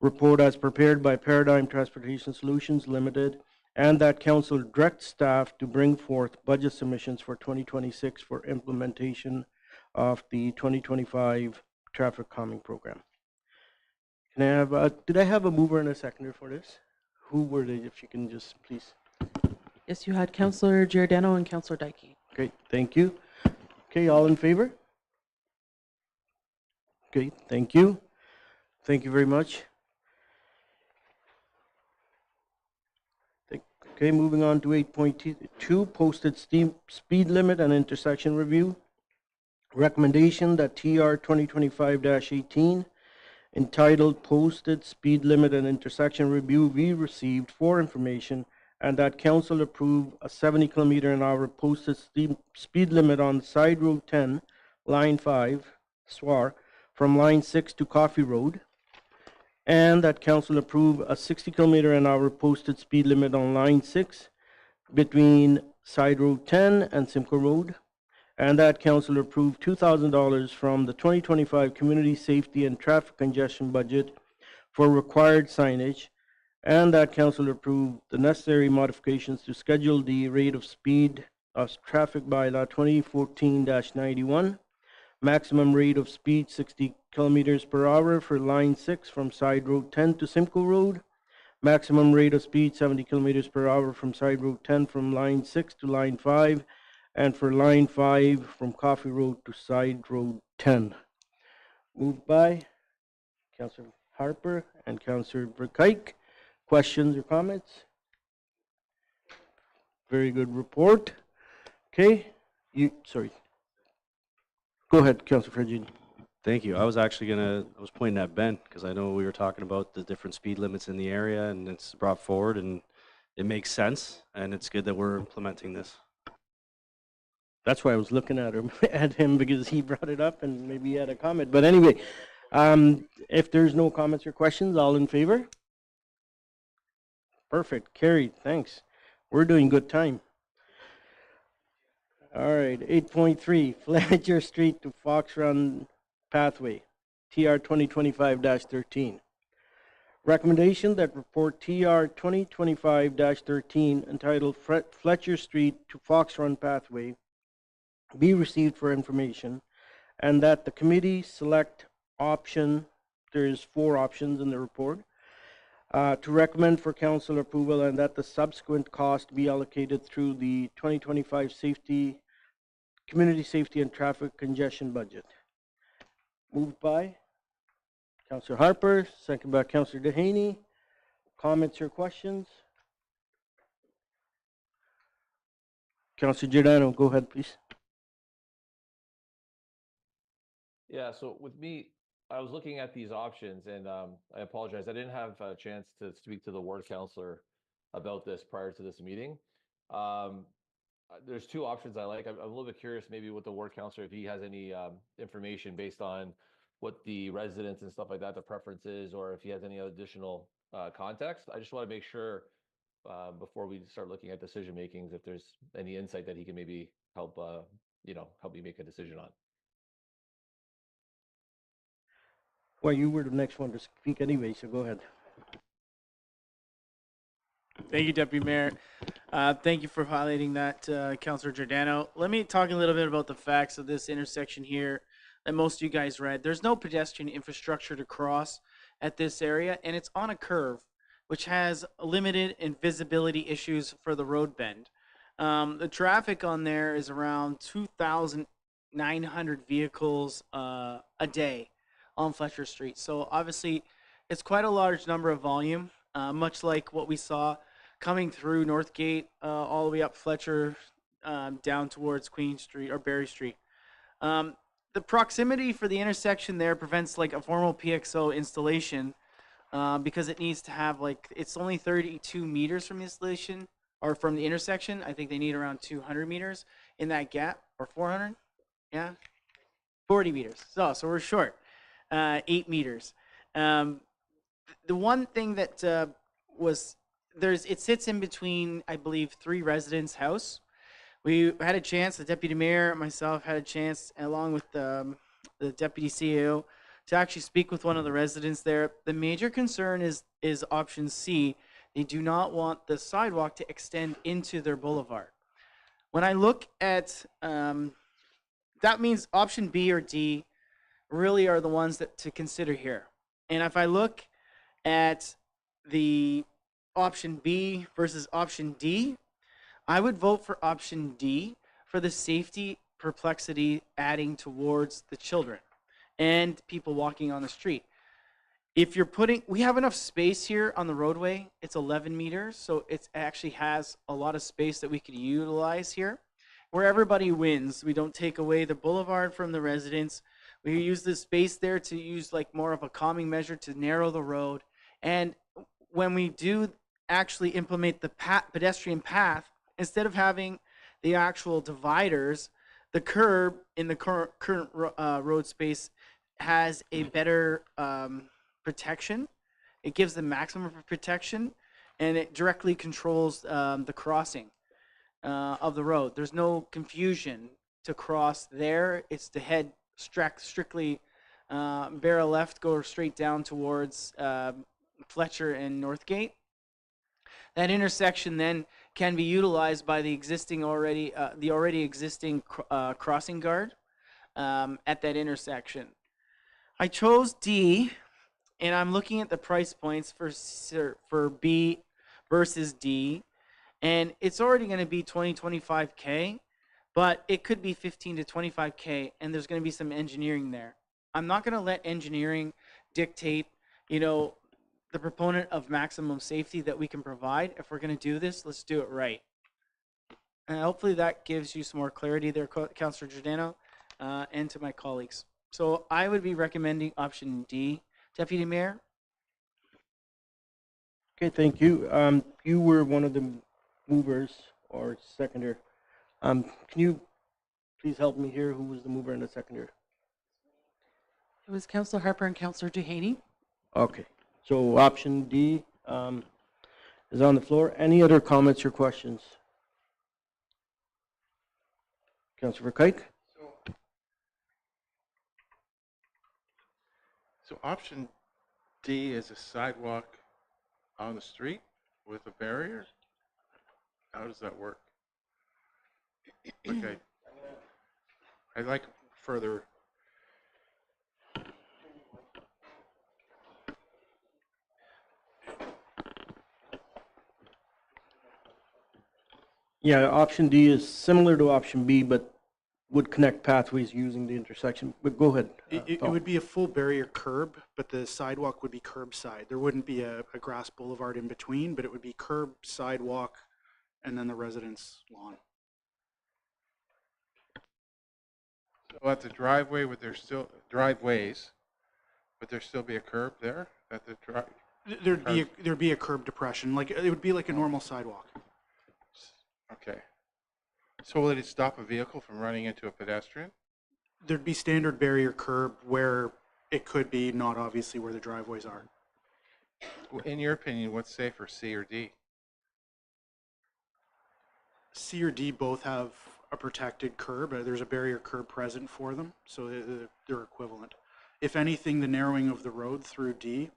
report as prepared by Paradigm Transportation Solutions Limited, and that council direct staff to bring forth budget submissions for 2026 for implementation of the 2025 Traffic Calming Program. Can I have, did I have a mover and a seconder for this? Who were they, if you can just please? Yes, you had Councillor Giordano and Councillor Daikey. Great, thank you. Okay, all in favor? Okay, thank you. Thank you very much. Okay, moving on to 8.2, posted speed limit and intersection review. Recommendation that TR 2025-18 entitled Posted Speed Limit and Intersection Review be received for information, and that council approve a 70 km/h posted speed limit on Side Road 10, Line 5, SWAR, from Line 6 to Coffee Road, and that council approve a 60 km/h posted speed limit on Line 6 between Side Road 10 and Simcoe Road, and that council approve $2,000 from the 2025 Community Safety and Traffic Congestion budget for required signage, and that council approve the necessary modifications to schedule the rate of speed of traffic bylaw 2014-91, maximum rate of speed 60 kilometers per hour for line 6 from side road 10 to Simcoe Road, maximum rate of speed 70 kilometers per hour from side road 10 from line 6 to line 5, and for line 5 from Coffee Road to side road 10. Moved by Councillor Harper and Councillor Verkuyk. Questions or comments? Very good report. Okay, sorry. Go ahead, Councillor Fredgini. Thank you. I was pointing at Ben because I know we were talking about the different speed limits in the area, and it's brought forward and it makes sense, and it's good that we're implementing this. That's why I was looking at him because he brought it up and maybe he had a comment. But anyway, if there's no comments or questions, all in favor? Perfect. Carried. Thanks. We're doing good time. All right. 8.3, Fletcher Street to Fox Run Pathway, TR 2025-13. Recommendation that report TR 2025-13 entitled Fletcher Street to Fox Run Pathway be received for information, and that the committee select option, there's 4 options in the report, to recommend for council approval, and that the subsequent cost be allocated through the 2025 Community Safety and Traffic Congestion Budget. Moved by Councillor Harper, second by Councillor Dehaney. Comments or questions? Councillor Giordano, go ahead, please. Yeah, so with me, I was looking at these options, and I apologize. I didn't have a chance to speak to the ward councillor about this prior to this meeting. There's 2 options I like. I'm a little bit curious maybe with the ward councillor if he has any information based on what the residents and stuff like that, the preference is, or if he has any additional context. I just want to make sure before we start looking at decision makings, if there's any insight that he can maybe help, help me make a decision on. Well, you were the next one to speak anyway, so go ahead. Thank you, Deputy Mayor. Thank you for highlighting that, Councillor Giordano. Let me talk a little bit about the facts of this intersection here that most of you guys read. There's no pedestrian infrastructure to cross at this area, and it's on a curve, which has limited and visibility issues for the road bend. The traffic on there is around 2,900 vehicles a day on Fletcher Street. So obviously, it's quite a large number of volume, much like what we saw coming through Northgate all the way up Fletcher down towards Queen Street or Berry Street. The proximity for the intersection there prevents like a formal PXO installation because it needs to have it's only 32 meters from the installation or from the intersection. I think they need around 200 meters in that gap, or 400. Yeah, 40 meters. So we're short. 8 meters. The one thing that it sits in between, I believe, 3 residents' house. We had a chance, the deputy mayor, myself had a chance, along with the deputy CEO, to actually speak with one of the residents there. The major concern is option C. They do not want the sidewalk to extend into their boulevard. When I look at, that means option B or D really are the ones that to consider here. And if I look at the option B versus option D, I would vote for option D for the safety perplexity adding towards the children and people walking on the street. If you're we have enough space here on the roadway. It's 11 meters, so it actually has a lot of space that we could utilize here, where everybody wins. We don't take away the boulevard from the residents. We use the space there to use more of a calming measure to narrow the road. And when we do actually implement the pedestrian path, instead of having the actual dividers, the curb in the current road space has a better protection. It gives the maximum protection, and it directly controls the crossing of the road. There's no confusion to cross there. It's to head strictly barrel left, go straight down towards Fletcher and Northgate. that intersection then can be utilized by the already existing crossing guard at that intersection. I chose D, and I'm looking at the price points for B versus D, and it's already going to be 25K, but it could be 15 to 25K, and there's going to be some engineering there. I'm not going to let engineering dictate, the proponent of maximum safety that we can provide. If we're going to do this, let's do it right. And hopefully that gives you some more clarity there, Councillor Giordano, and to my colleagues. So I would be recommending option D. Deputy Mayor? Okay, thank you. You were one of the movers or seconder. Can you please help me here? Who was the mover and the seconder? It was Councillor Harper and Councillor Duhaney. Okay, so option D is on the floor. Any other comments or questions? Councillor Kike? So option D is a sidewalk on the street with a barrier? How does that work? Okay. I'd like further. Yeah, option D is similar to option B, but would connect pathways using the intersection. But go ahead. It would be a full barrier curb, but the sidewalk would be curbside. There wouldn't be a grass boulevard in between, but it would be curb, sidewalk, and then the residence lawn. So at the driveway, would there still driveways? Would there still be a curb there at the drive? There'd be a curb depression, like it would be like a normal sidewalk. Okay. So will it stop a vehicle from running into a pedestrian? There'd be standard barrier curb where it could be, not obviously where the driveways are. In your opinion, what's safer, C or D? C or D both have a protected curb. There's a barrier curb present for them, so they're equivalent. If anything, the narrowing of the road through D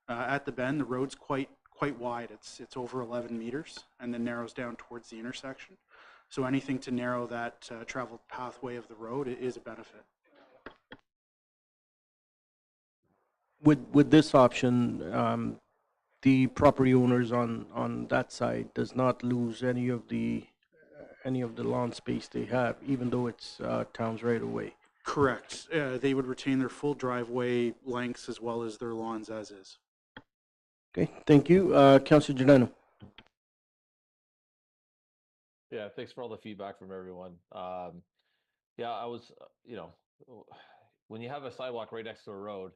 at the bend, the road's quite wide. It's over 11 meters, and then narrows down towards the intersection. So anything to narrow that traveled pathway of the road is a benefit. With this option, the property owners on that side does not lose any of the lawn space they have, even though it's town's right away. Correct. They would retain their full driveway lengths as well as their lawns as is. Okay, thank you. Councillor Giordano. Yeah, thanks for all the feedback from everyone. Yeah, I was, when you have a sidewalk right next to a road,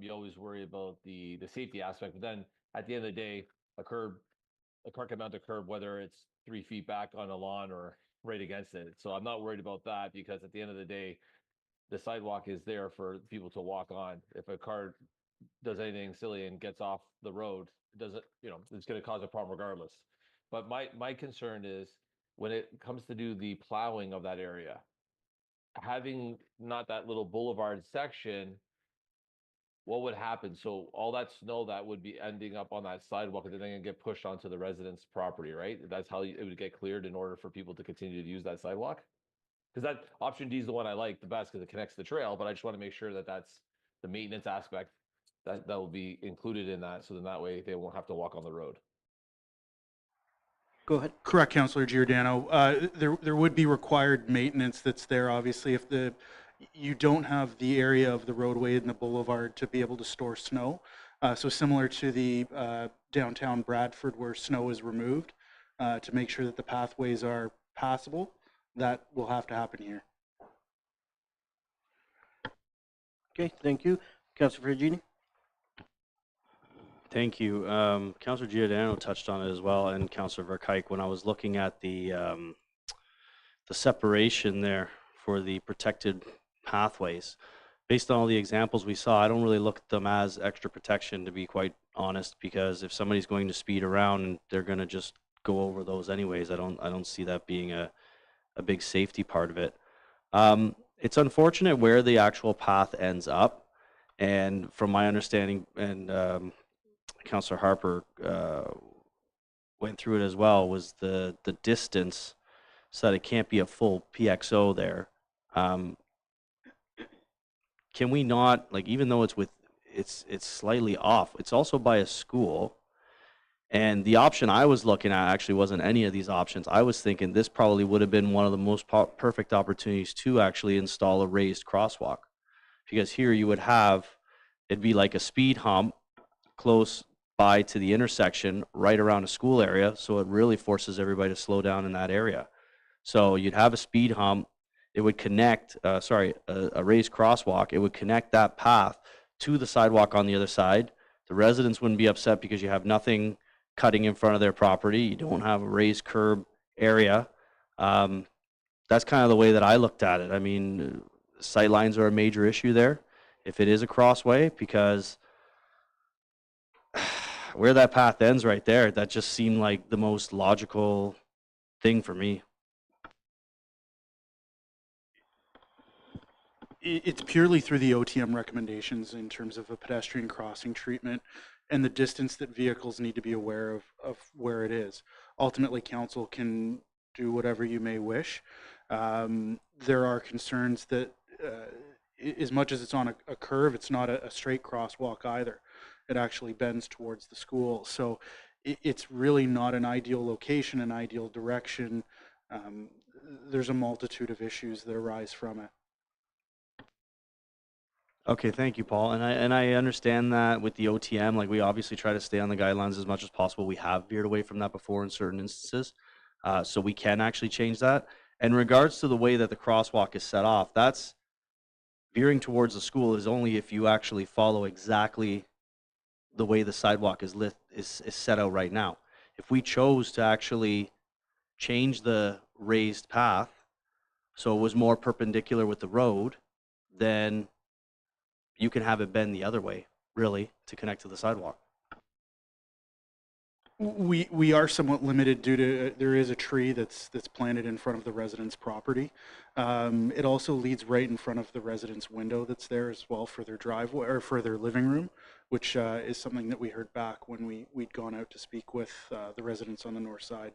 you always worry about the safety aspect. But then at the end of the day, a car can mount a curb, whether it's 3 feet back on a lawn or right against it. So I'm not worried about that, because at the end of the day, the sidewalk is there for people to walk on. If a car does anything silly and gets off the road, it doesn't, it's going to cause a problem regardless. But my concern is when it comes to do the plowing of that area, having not that little boulevard section, what would happen? So all that snow that would be ending up on that sidewalk is then get pushed onto the resident's property, right? That's how it would get cleared in order for people to continue to use that sidewalk. Because that option D is the one I like the best because it connects the trail, but I just want to make sure that that's the maintenance aspect that will be included in that, so then that way they won't have to walk on the road. Go ahead. Correct, Councillor Giordano. There would be required maintenance that's there, obviously, if you don't have the area of the roadway and the boulevard to be able to store snow. So similar to the downtown Bradford where snow is removed, to make sure that the pathways are passable, that will have to happen here. Okay, thank you. Councillor Virginie. Thank you. Councillor Giordano touched on it as well, and Councillor Verkuyk. When I was looking at the separation there for the protected pathways, based on all the examples we saw, I don't really look at them as extra protection, to be quite honest, because if somebody's going to speed around and they're going to just go over those anyways, I don't see that being a big safety part of it. It's unfortunate where the actual path ends up, and from my understanding, and Councillor Harper went through it as well, was the distance, so that it can't be a full PXO there. Can we not, like, even though it's slightly off, it's also by a school. And the option I was looking at actually wasn't any of these options. I was thinking this probably would have been one of the most perfect opportunities to actually install a raised crosswalk. Because here you would have, it'd be like a speed hump close by to the intersection right around a school area. So it really forces everybody to slow down in that area. So you'd have a speed hump. It would connect, a raised crosswalk. It would connect that path to the sidewalk on the other side. The residents wouldn't be upset because you have nothing cutting in front of their property. You don't have a raised curb area. That's kind of the way that I looked at it. I mean, sight lines are a major issue there if it is a crossway, because where that path ends right there, that just seemed like the most logical thing for me. It's purely through the OTM recommendations in terms of a pedestrian crossing treatment and the distance that vehicles need to be aware of where it is. Ultimately, council can do whatever you may wish. There are concerns that as much as it's on a curve, it's not a straight crosswalk either. It actually bends towards the school. So it's really not an ideal location, an ideal direction. There's a multitude of issues that arise from it. Okay, thank you, Paul. And I understand that with the OTM, like, we obviously try to stay on the guidelines as much as possible. We have veered away from that before in certain instances, so we can actually change that. In regards to the way that the crosswalk is set off, that's veering towards the school is only if you actually follow exactly the way the sidewalk is set out right now. If we chose to actually change the raised path so it was more perpendicular with the road, then you can have it bend the other way, really, to connect to the sidewalk. We are somewhat limited due to there is a tree that's planted in front of the resident's property. It also leads right in front of the resident's window that's there as well for their driveway or for their living room, which is something that we heard back when we'd gone out to speak with the residents on the north side.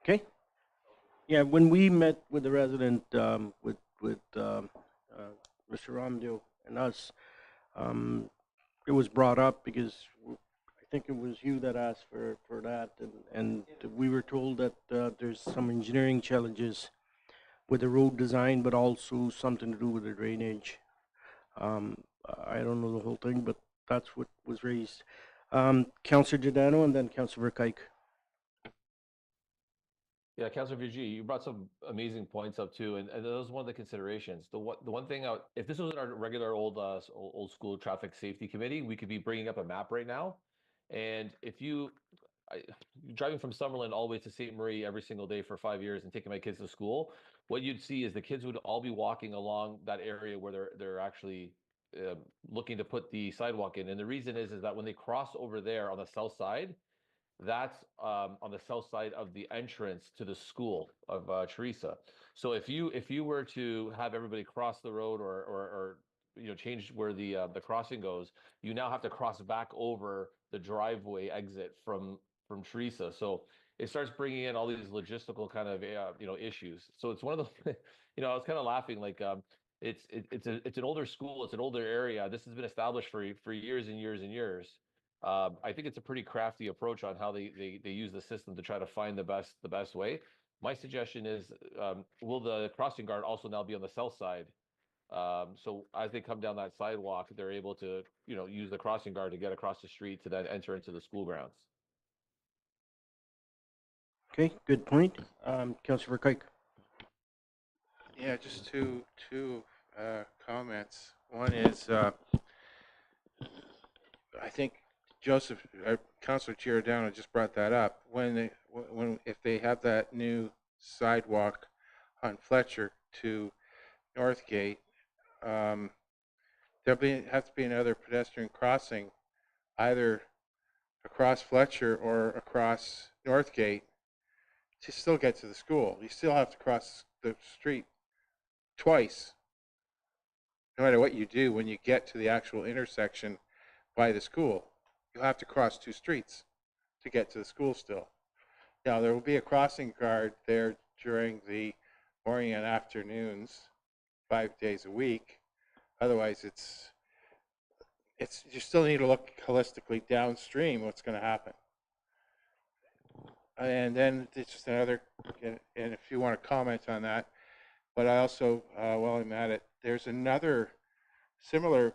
Okay. Yeah, when we met with the resident, with Mr. Ramdio and us, it was brought up because I think it was you that asked for that, and we were told that there's some engineering challenges with the road design, but also something to do with the drainage. I don't know the whole thing, but that's what was raised. Councillor Giordano and then Councillor Verkuyk. Yeah, Councillor VG, you brought some amazing points up too, and that was one of the considerations. The one thing out, if this was our regular old school traffic safety committee, we could be bringing up a map right now, and if you driving from Summerlin all the way to St. Marie every single day for 5 years and taking my kids to school, what you'd see is the kids would all be walking along that area where they're actually looking to put the sidewalk in, and the reason is that when they cross over there on the south side, that's on the south side of the entrance to the school of Teresa. So if you were to have everybody cross the road or change where the crossing goes, you now have to cross back over the driveway exit from Teresa. So it starts bringing in all these logistical kind of issues. So it's one of the I was kind of laughing, like it's an older school, it's an older area. This has been established for years and years and years. I think it's a pretty crafty approach on how they use the system to try to find the best way. My suggestion is, will the crossing guard also now be on the south side? So as they come down that sidewalk, they're able to, use the crossing guard to get across the street to then enter into the school grounds. Okay, good point. Councillor Verkuyk. Yeah, just two comments. One is I think Joseph, Councillor Giordano just brought that up. If they have that new sidewalk on Fletcher to Northgate, there'll have to be another pedestrian crossing, either across Fletcher or across Northgate, to still get to the school. You still have to cross the street twice no matter what you do, when you get to the actual intersection by the school, you'll have to cross 2 streets to get to the school still. Now, there will be a crossing guard there during the morning and afternoons, 5 days a week. Otherwise, it's you still need to look holistically downstream what's going to happen. And then it's just another, and if you want to comment on that, but I also, while I'm at it, there's another similar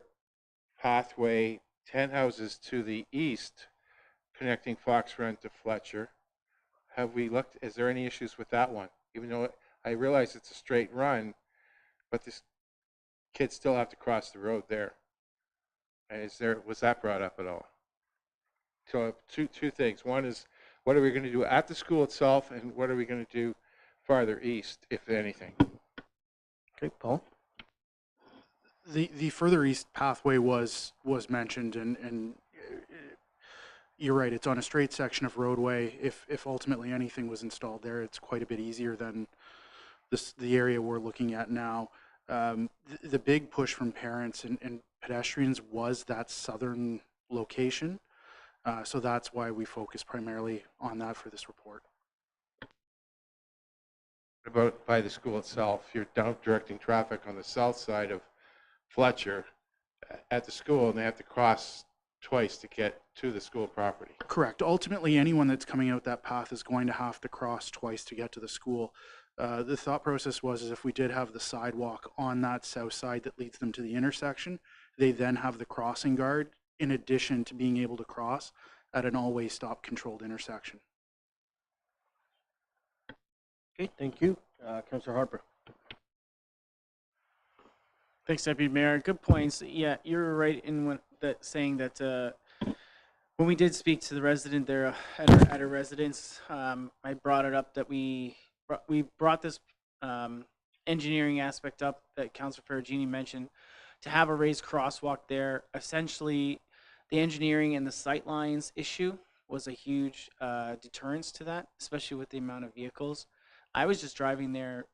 pathway, 10 houses to the east, connecting Fox Run to Fletcher. Have we looked, is there any issues with that one? Even though I realize it's a straight run, but this kids still have to cross the road there. And was that brought up at all? So two things. One is, what are we going to do at the school itself, and what are we going to do farther east, if anything? Okay, Paul? The further east pathway was mentioned, and you're right. It's on a straight section of roadway. If ultimately anything was installed there, it's quite a bit easier than the area we're looking at now. The big push from parents and pedestrians was that southern location. So that's why we focus primarily on that for this report. What about by the school itself? You're directing traffic on the south side of Fletcher at the school, and they have to cross twice to get to the school property. Correct. Ultimately, anyone that's coming out that path is going to have to cross twice to get to the school. The thought process was, is if we did have the sidewalk on that south side that leads them to the intersection, they then have the crossing guard in addition to being able to cross at an always stop controlled intersection. Okay, thank you. Councillor Harper. Thanks, Deputy Mayor. Good points. Yeah, you're right in saying that when we did speak to the resident there at our residence, I brought it up that we brought this engineering aspect up that Councillor Perugini mentioned to have a raised crosswalk there. Essentially, the engineering and the sight lines issue was a huge deterrence to that, especially with the amount of vehicles. I was just driving there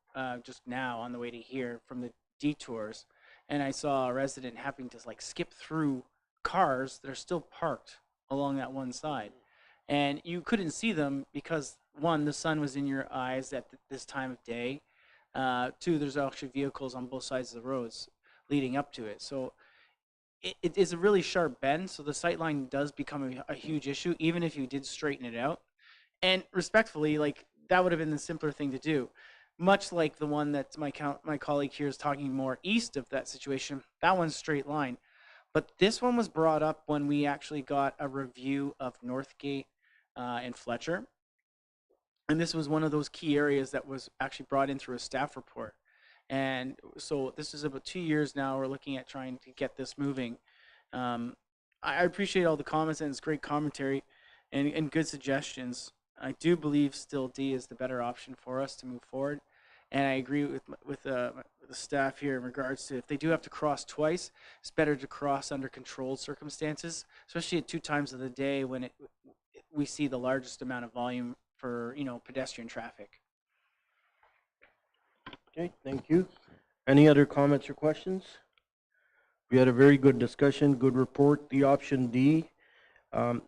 just now on the way to here from the detours, and I saw a resident having to like skip through cars that are still parked along that one side. And you couldn't see them because, one, the sun was in your eyes at this time of day. Two, there's actually vehicles on both sides of the roads leading up to it. So it is a really sharp bend, so the sight line does become a huge issue, even if you did straighten it out. And respectfully, like, that would have been the simpler thing to do. Much like the one that my colleague here is talking more east of that situation, that one's straight line. But this one was brought up when we actually got a review of Northgate and Fletcher. And this was one of those key areas that was actually brought in through a staff report. And so this is about 2 years now. We're looking at trying to get this moving. I appreciate all the comments, and it's great commentary and good suggestions. I do believe still D is the better option for us to move forward. And I agree with the staff here in regards to if they do have to cross twice, it's better to cross under controlled circumstances, especially at 2 times of the day when we see the largest amount of volume for pedestrian traffic. Okay, thank you. Any other comments or questions? We had a very good discussion, good report. The option D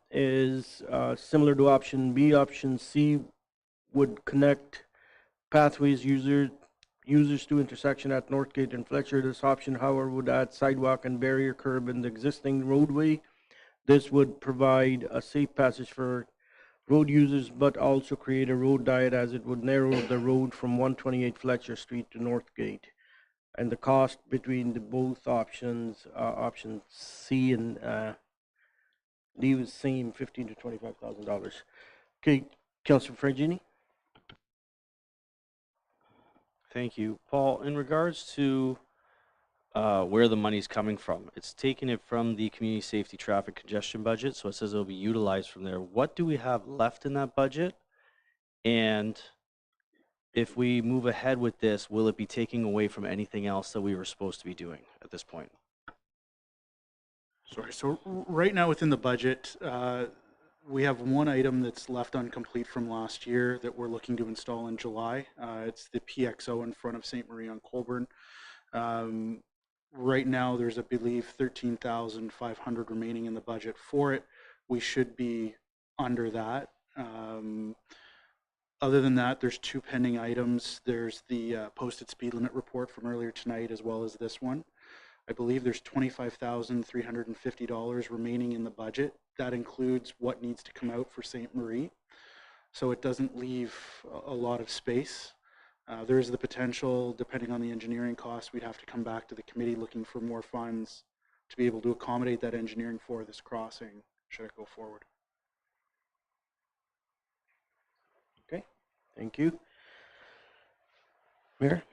is similar to option B. Option C would connect pathways users to intersection at Northgate and Fletcher. This option, however, would add sidewalk and barrier curb in the existing roadway. This would provide a safe passage for road users, but also create a road diet as it would narrow the road from 128 Fletcher Street to Northgate. And the cost between both options, option C and D, was same, $15,000 to $25,000. Okay, Councilor Frangini. Thank you. Paul, in regards to where the money's coming from, it's taking it from the community safety traffic congestion budget, so it says it'll be utilized from there. What do we have left in that budget? And if we move ahead with this, will it be taking away from anything else that we were supposed to be doing at this point? Sorry, so right now within the budget, we have one item that's left incomplete from last year that we're looking to install in July. It's the PXO in front of St. Marie on Colburn. Right now, there's, I believe, 13,500 remaining in the budget for it. We should be under that. Other than that, there's two pending items. There's the posted speed limit report from earlier tonight, as well as this one. I believe there's $25,350 remaining in the budget. That includes what needs to come out for St. Marie. So it doesn't leave a lot of space. There is the potential, depending on the engineering costs, we'd have to come back to the committee looking for more funds to be able to accommodate that engineering for this crossing, should it go forward. Okay, thank you. Mayor?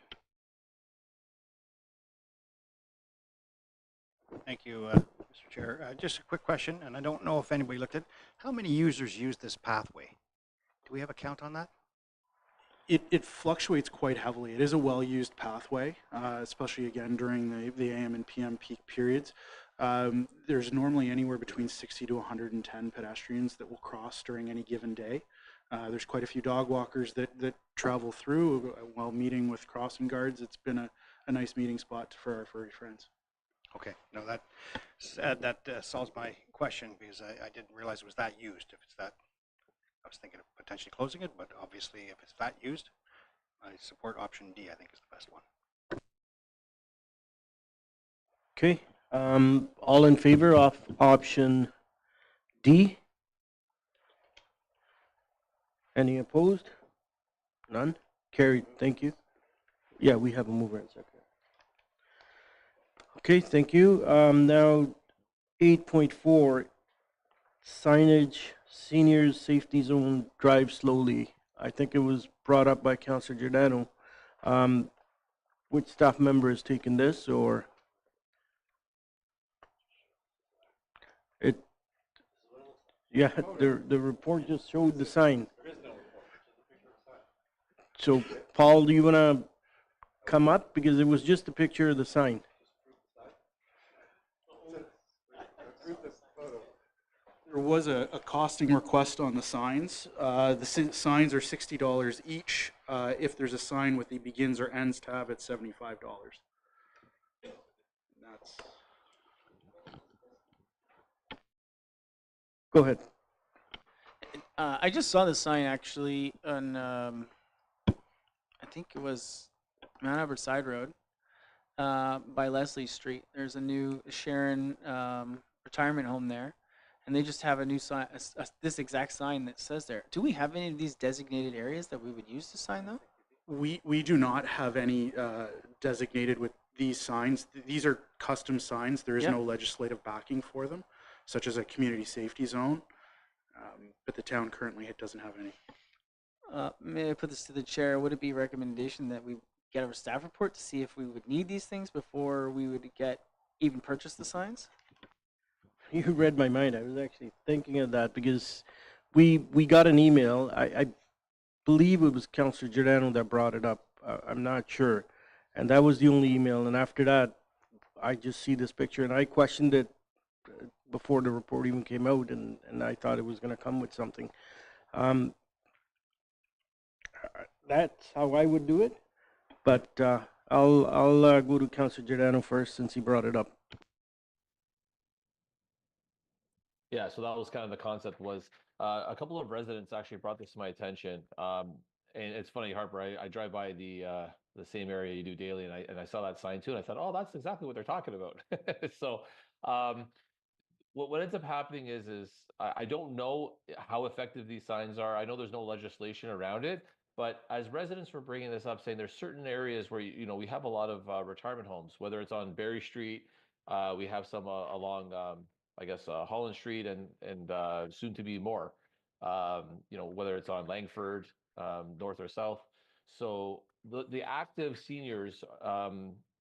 Thank you, Mr. Chair. Just a quick question, and I don't know if anybody looked at how many users use this pathway. Do we have a count on that? It fluctuates quite heavily. It is a well-used pathway, especially again during the AM and PM peak periods. There's normally anywhere between 60 to 110 pedestrians that will cross during any given day. There's quite a few dog walkers that travel through while meeting with crossing guards. It's been a nice meeting spot for our furry friends. Okay, no, that solves my question because I didn't realize it was that used. If it's that, I was thinking of potentially closing it, but obviously if it's that used, I support option D. I think is the best one. Okay, all in favor of option D? Any opposed? None? Carried, thank you. Yeah, we have a mover and second. Okay, thank you. Now, 8.4, signage, seniors safety zone, drive slowly. I think it was brought up by Councillor Giordano. Which staff member has taken this, or? It, yeah, the report just showed the sign. So, Paul, do you want to come up? Because it was just a picture of the sign. There was a costing request on the signs. The signs are $60 each. If there's a sign with the begins or ends tab, it's $75. That's Go ahead. I just saw the sign actually on, I think it was Mount Albert Side Road by Leslie Street. There's a new Sharon retirement home there, and they just have a new sign, this exact sign that says there. Do we have any of these designated areas that we would use to sign though? we do not have any designated with these signs. These are custom signs. There is Yep. no legislative backing for them, such as a community safety zone. But the town currently doesn't have any. May I put this to the chair? Would it be a recommendation that we get our staff report to see if we would need these things before we would even purchase the signs? You read my mind. I was actually thinking of that because we got an email. I believe it was Councillor Giordano that brought it up. I'm not sure. And that was the only email. And after that, I just see this picture and I questioned it before the report even came out, and I thought it was going to come with something. That's how I would do it. But I'll go to Councillor Giordano first since he brought it up. Yeah, so that was kind of the concept was a couple of residents actually brought this to my attention. And it's funny, Harper, I drive by the same area you do daily, and I saw that sign too, and I thought, oh, that's exactly what they're talking about. So what ends up happening is I don't know how effective these signs are. I know there's no legislation around it, but as residents were bringing this up, saying there's certain areas where we have a lot of retirement homes, whether it's on Berry Street, we have some along I guess Holland Street and soon to be more. Whether it's on Langford, north or south. So the active seniors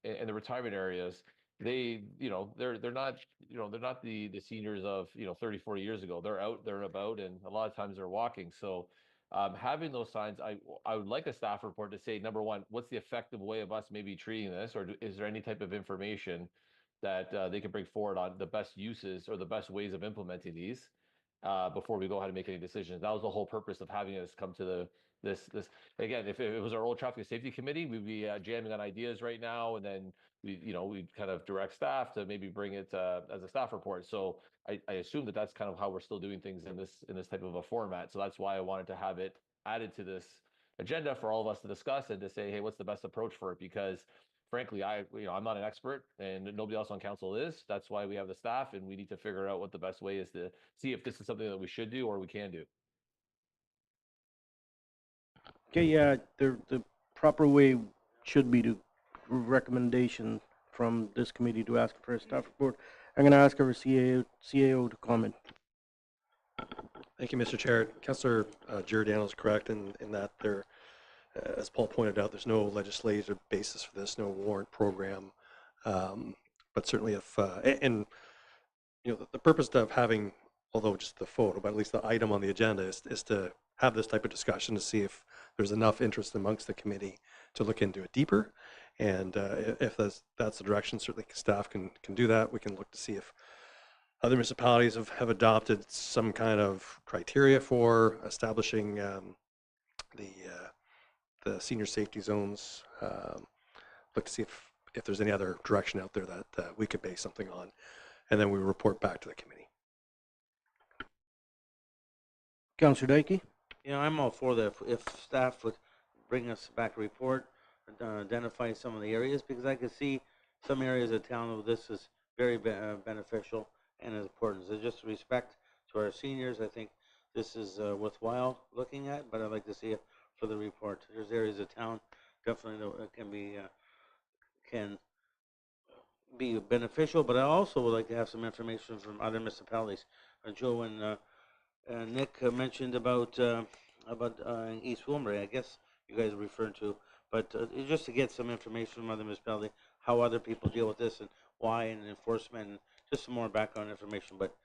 in the retirement areas, they're not the seniors of 30 40 years ago. They're out, they're about, and a lot of times they're walking. So having those signs, I would like a staff report to say, number one, what's the effective way of us maybe treating this, or is there any type of information that they can bring forward on the best uses or the best ways of implementing these before we go ahead and make any decisions. That was the whole purpose of having us come to this again, if it was our old traffic safety committee, we'd be jamming on ideas right now, and then we'd kind of direct staff to maybe bring it as a staff report. So I assume that that's kind of how we're still doing things in this type of a format. So that's why I wanted to have it added to this agenda for all of us to discuss and to say, hey, what's the best approach for it? Because frankly, I'm not an expert, and nobody else on council is. That's why we have the staff, and we need to figure out what the best way is to see if this is something that we should do or we can do. Okay, yeah, the proper way should be to recommendation from this committee to ask for a staff report. I'm going to ask our CAO to comment. Thank you, Mr. Chair. Councillor Giordano is correct in that there, as Paul pointed out, there's no legislative basis for this, no warrant program. But certainly if, and the purpose of having, although just the photo, but at least the item on the agenda is to have this type of discussion to see if there's enough interest amongst the committee to look into it deeper. And if that's the direction, certainly staff can do that. We can look to see if other municipalities have adopted some kind of criteria for establishing the senior safety zones. Look to see if there's any other direction out there that we could base something on, and then we report back to the committee. Councillor Dykey? I'm all for that. If staff would bring us back a report, identify some of the areas, because I could see some areas of town where this is very beneficial and is important. So just respect to our seniors, I think this is worthwhile looking at, but I'd like to see it for the report. There's areas of town definitely that can be beneficial, but I also would like to have some information from other municipalities. Joe and Nick mentioned about East Gwillimbury, I guess you guys are referring to, but just to get some information from other municipalities, how other people deal with this and why, and enforcement, and just some more background information. But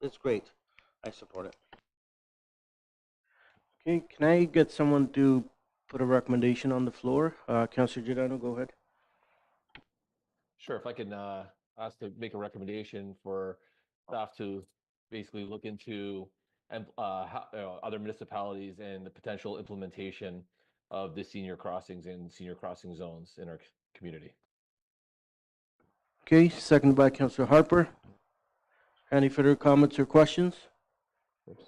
it's great. I support it. Okay, can I get someone to put a recommendation on the floor? Councillor Giordano, go ahead. Sure, if I can ask to make a recommendation for staff to basically look into other municipalities and the potential implementation of the senior crossings and senior crossing zones in our community. Okay, seconded by Councillor Harper. Any further comments or questions? Oops.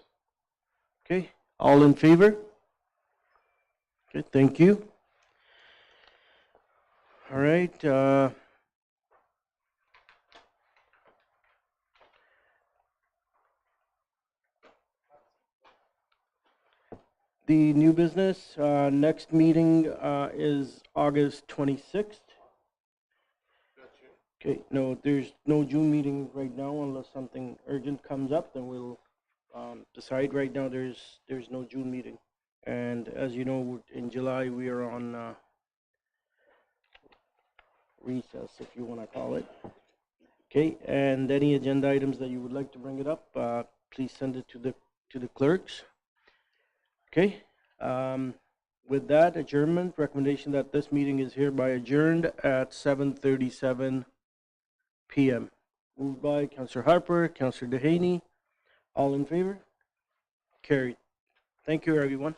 Okay, all in favor? Okay, thank you. All right. The new business, next meeting is August 26th. Okay, no, there's no June meeting right now unless something urgent comes up, then we'll decide. Right now there's no June meeting. And as you know, in July we are on recess, if you want to call it. Okay, and any agenda items that you would like to bring it up, please send it to the clerks. Okay, with that adjournment, recommendation that this meeting is hereby adjourned at 7:37 p.m. Moved by Councillor Harper, Councillor Dehaney. All in favor? Carried. Thank you, everyone.